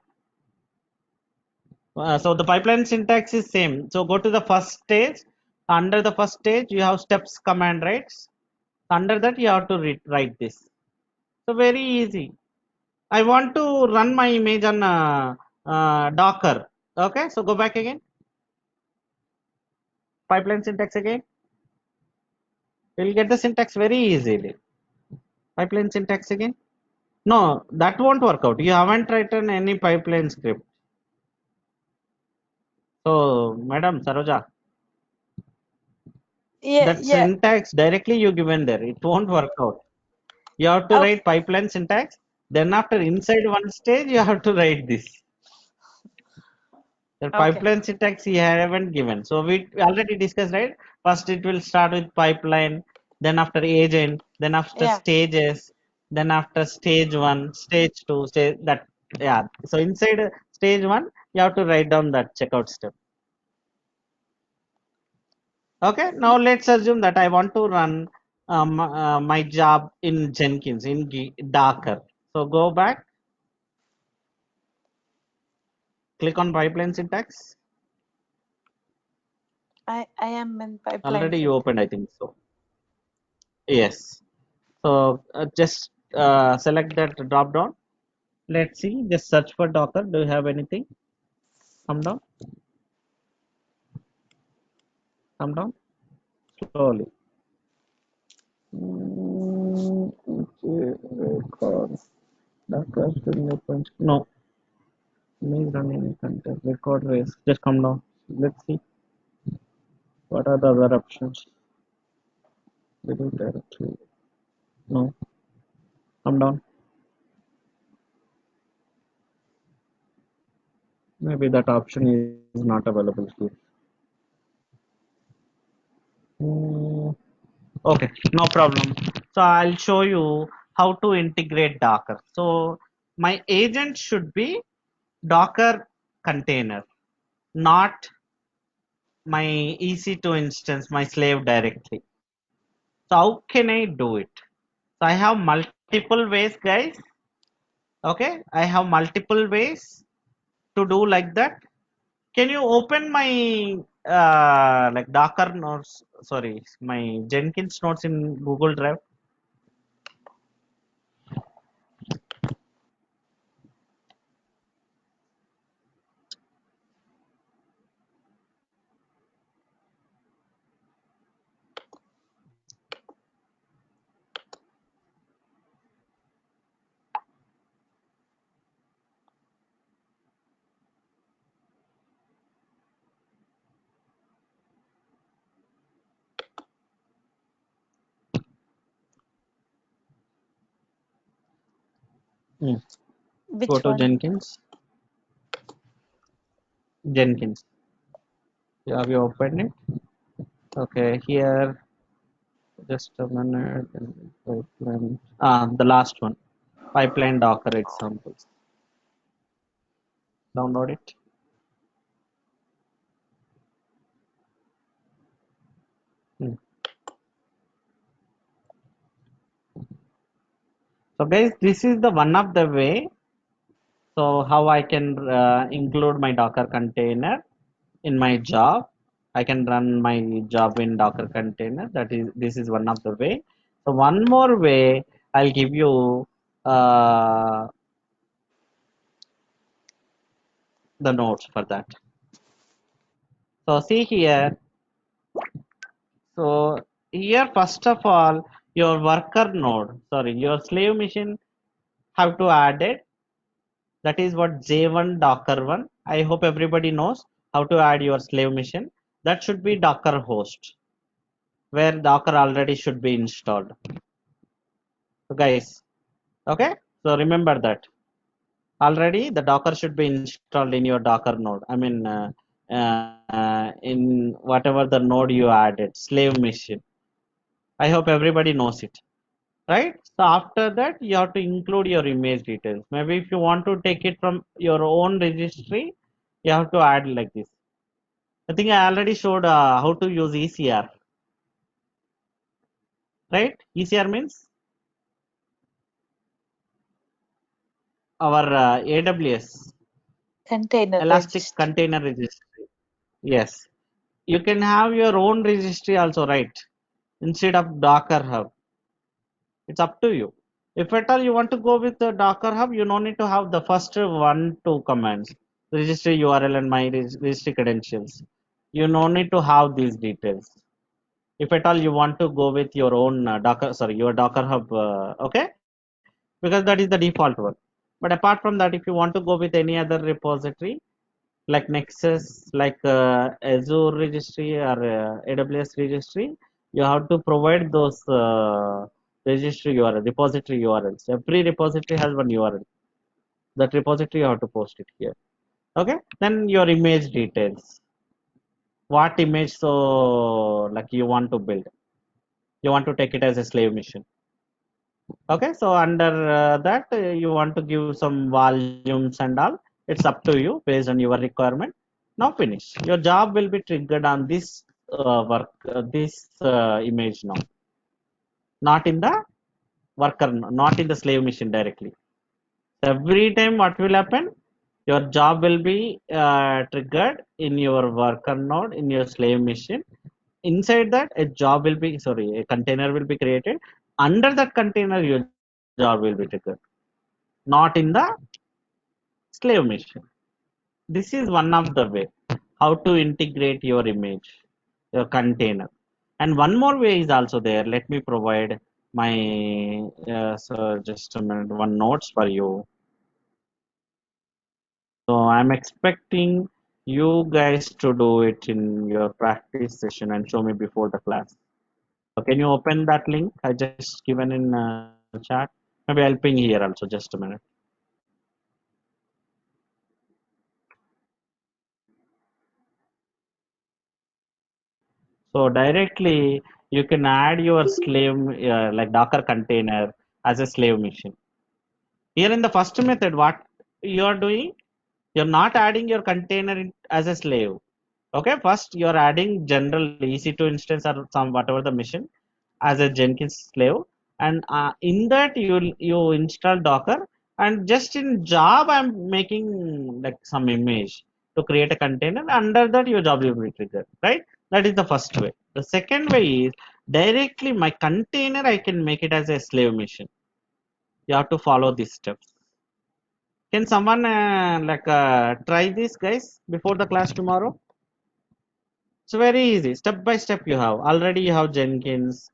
So the pipeline syntax is same. So go to the first stage. Under the first stage, you have steps command, right? Under that, you have to write this. So very easy. I want to run my image on Docker. Okay, so go back again. Pipeline syntax again. You'll get the syntax very easily. Pipeline syntax again. No, that won't work out. You haven't written any pipeline script. So, Madam Saroja, Yeah, that yeah. syntax directly you given there. It won't work out. You have to Okay. write pipeline syntax. Then after inside one stage, you have to write this. The Okay. pipeline syntax you haven't given. So we already discussed, right? First it will start with pipeline, then after agent, then after Yeah. stages, then after stage one, stage two, stage that. Yeah. So inside stage one, you have to write down that checkout step. Okay. Now let's assume that I want to run my job in Jenkins in Docker. So go back, click on pipeline syntax. I am in pipeline Already you syntax. opened, I think so. Yes. So just select that drop down. Let's see. Just search for Docker. Do you have anything? Come down. Come down. Slowly. Okay, record. Docker studio punch. No. May run any content. Record race. Just come down. Let's see. What are the other options? Delete directory. No. Come down. Maybe that option is not available here. Okay, no problem. So I'll show you how to integrate Docker. So my agent should be Docker container, not my EC2 instance, my slave directly. So how can I do it? So I have multiple ways, guys. Okay, I have multiple ways to do like that. Can you open my like Docker notes? Sorry, my Jenkins notes in Google Drive. Hmm. Which Go to one? Jenkins. Jenkins. Have you opened it? Okay, here, just a minute. Pipeline. The last one. Pipeline Docker examples. Download it. Hmm. So guys, this is the one of the way. So how I can include my Docker container in my job. I can run my job in Docker container. This is one of the way. So one more way I'll give you uh, the notes for that. So see here. So here first of all your worker node, sorry, your slave machine have to add it. That is what J1 Docker 1. I hope everybody knows how to add your slave machine. That should be Docker host where Docker already should be installed. So guys, okay, so remember that already the Docker should be installed in your Docker node. I mean, in whatever the node you added, slave machine. I hope everybody knows it, right? So after that, you have to include your image details. Maybe if you want to take it from your own registry, you have to add like this. I think I already showed how to use ECR, right? ECR means our AWS Container Elastic registry. Container Registry. Yes, you can have your own registry also, right? Instead of Docker Hub, it's up to you. If at all you want to go with the Docker Hub, you no need to have the first one, two commands, registry URL and my registry credentials. You no need to have these details. If at all you want to go with your own your Docker Hub, okay, because that is the default one. But apart from that, if you want to go with any other repository like Nexus, like Azure registry or AWS registry, you have to provide those registry URL, repository URLs. Every repository has one URL. That repository you have to post it here. Okay. Then your image details. What image so like you want to build? You want to take it as a slave machine. Okay. So under that you want to give some volumes and all. It's up to you based on your requirement. Now finish. Your job will be triggered on this this image now, not in the worker, not in the slave machine directly. Every time what will happen? Your job will be triggered in your worker node in your slave machine. Inside that, a job will be a container will be created. Under that container, your job will be triggered, not in the slave machine. This is one of the way how to integrate your image, your container. And one more way is also there. Let me provide my so just a minute, one notes for you. So I'm expecting you guys to do it in your practice session and show me before the class. So can you open that link I just given in chat? Maybe I'll ping here also. Just a minute. So directly you can add your slave like Docker container as a slave machine. Here in the first method, what you are doing, you're not adding your container as a slave. Okay, first you're adding general EC2 instance or some whatever the machine as a Jenkins slave, and in that you install Docker, and just in job I'm making like some image to create a container. Under that your job will be triggered, right? That is the first way. The second way is directly my container I can make it as a slave machine. You have to follow these steps. Can someone try this, guys, before the class tomorrow? It's very easy. Step by step you have. Already you have Jenkins.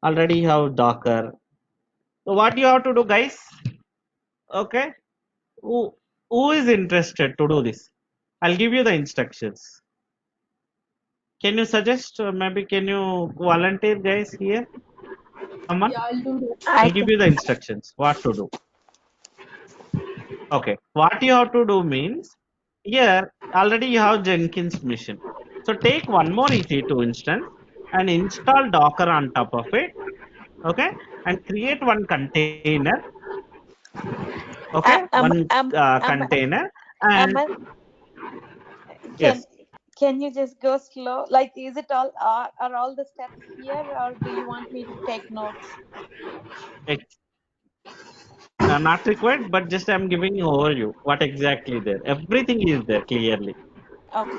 Already you have Docker. So what you have to do, guys? Okay. Who is interested to do this? I'll give you the instructions. Can you suggest? Maybe can you volunteer, guys, here? Someone? Yeah, I'll do that. I I'll give can. you the instructions. What to do. Okay, what you have to do means here already you have Jenkins mission. So take one more EC2 instance and install Docker on top of it. Okay, and create one container. Okay, one container, and Aman, can yes, can you just go slow? Like, is it all are all the steps here, or do you want me to take notes? ex- not required, but just I'm giving you overview. What exactly there? Everything is there clearly. Okay.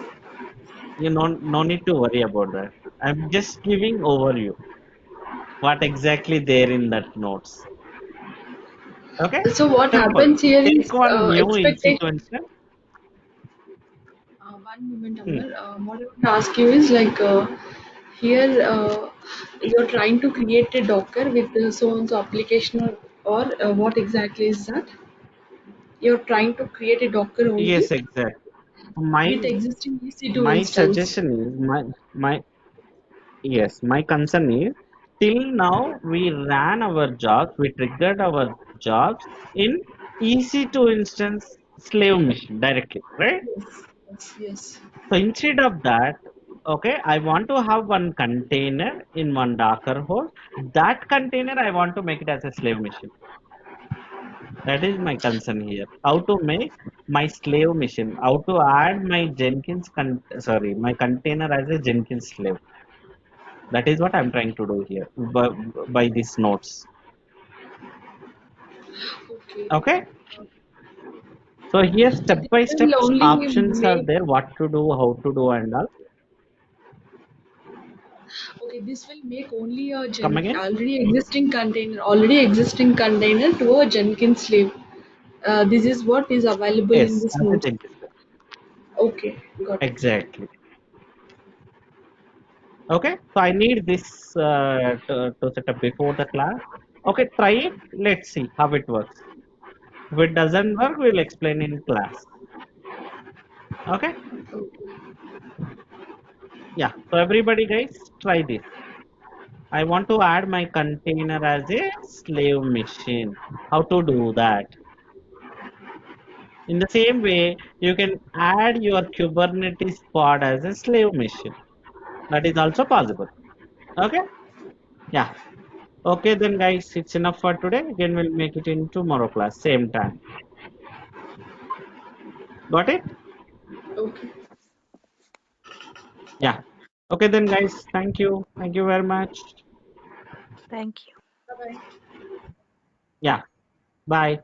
You no need to worry about that. I'm just giving overview. What exactly there in that notes. Okay, So what simple. happens here Take is one new expectation. EC2 instance. One moment, Hmm. Amar. What I want to ask you is like here you're trying to create a Docker with so and so application or what exactly is that? You're trying to create a Docker only Yes, exactly. My with existing EC2 my instance. suggestion is my yes, my concern is till now we ran our jobs, we triggered our jobs in EC2 instance slave machine directly, right? Yes, yes, yes. So instead of that, okay, I want to have one container in one Docker host. That container I want to make it as a slave machine. That is my concern here. How to make my slave machine? How to add my my container as a Jenkins slave? That is what I'm trying to do here by these notes. Okay. Okay. So here So step this by will steps only options are make there. What to do, how to do, and all. okay. This will make only a Come again? already existing container to a Jenkins slave. This is what is available in Yes, this as a note. Jenkins slave. Okay, got it. Exactly. Okay. So I need this to set up before the class. Okay, try it. Let's see how it works. If it doesn't work, we'll explain in class. Okay. Yeah. So everybody, guys, try this. I want to add my container as a slave machine. How to do that? In the same way, you can add your Kubernetes pod as a slave machine. That is also possible. Okay? Yeah. Okay, then, guys, it's enough for today. Again, we'll make it in tomorrow class, same time. Got it? Okay. Yeah. Okay, then, guys, thank you. Thank you very much. Thank you. Bye bye. Yeah. Bye.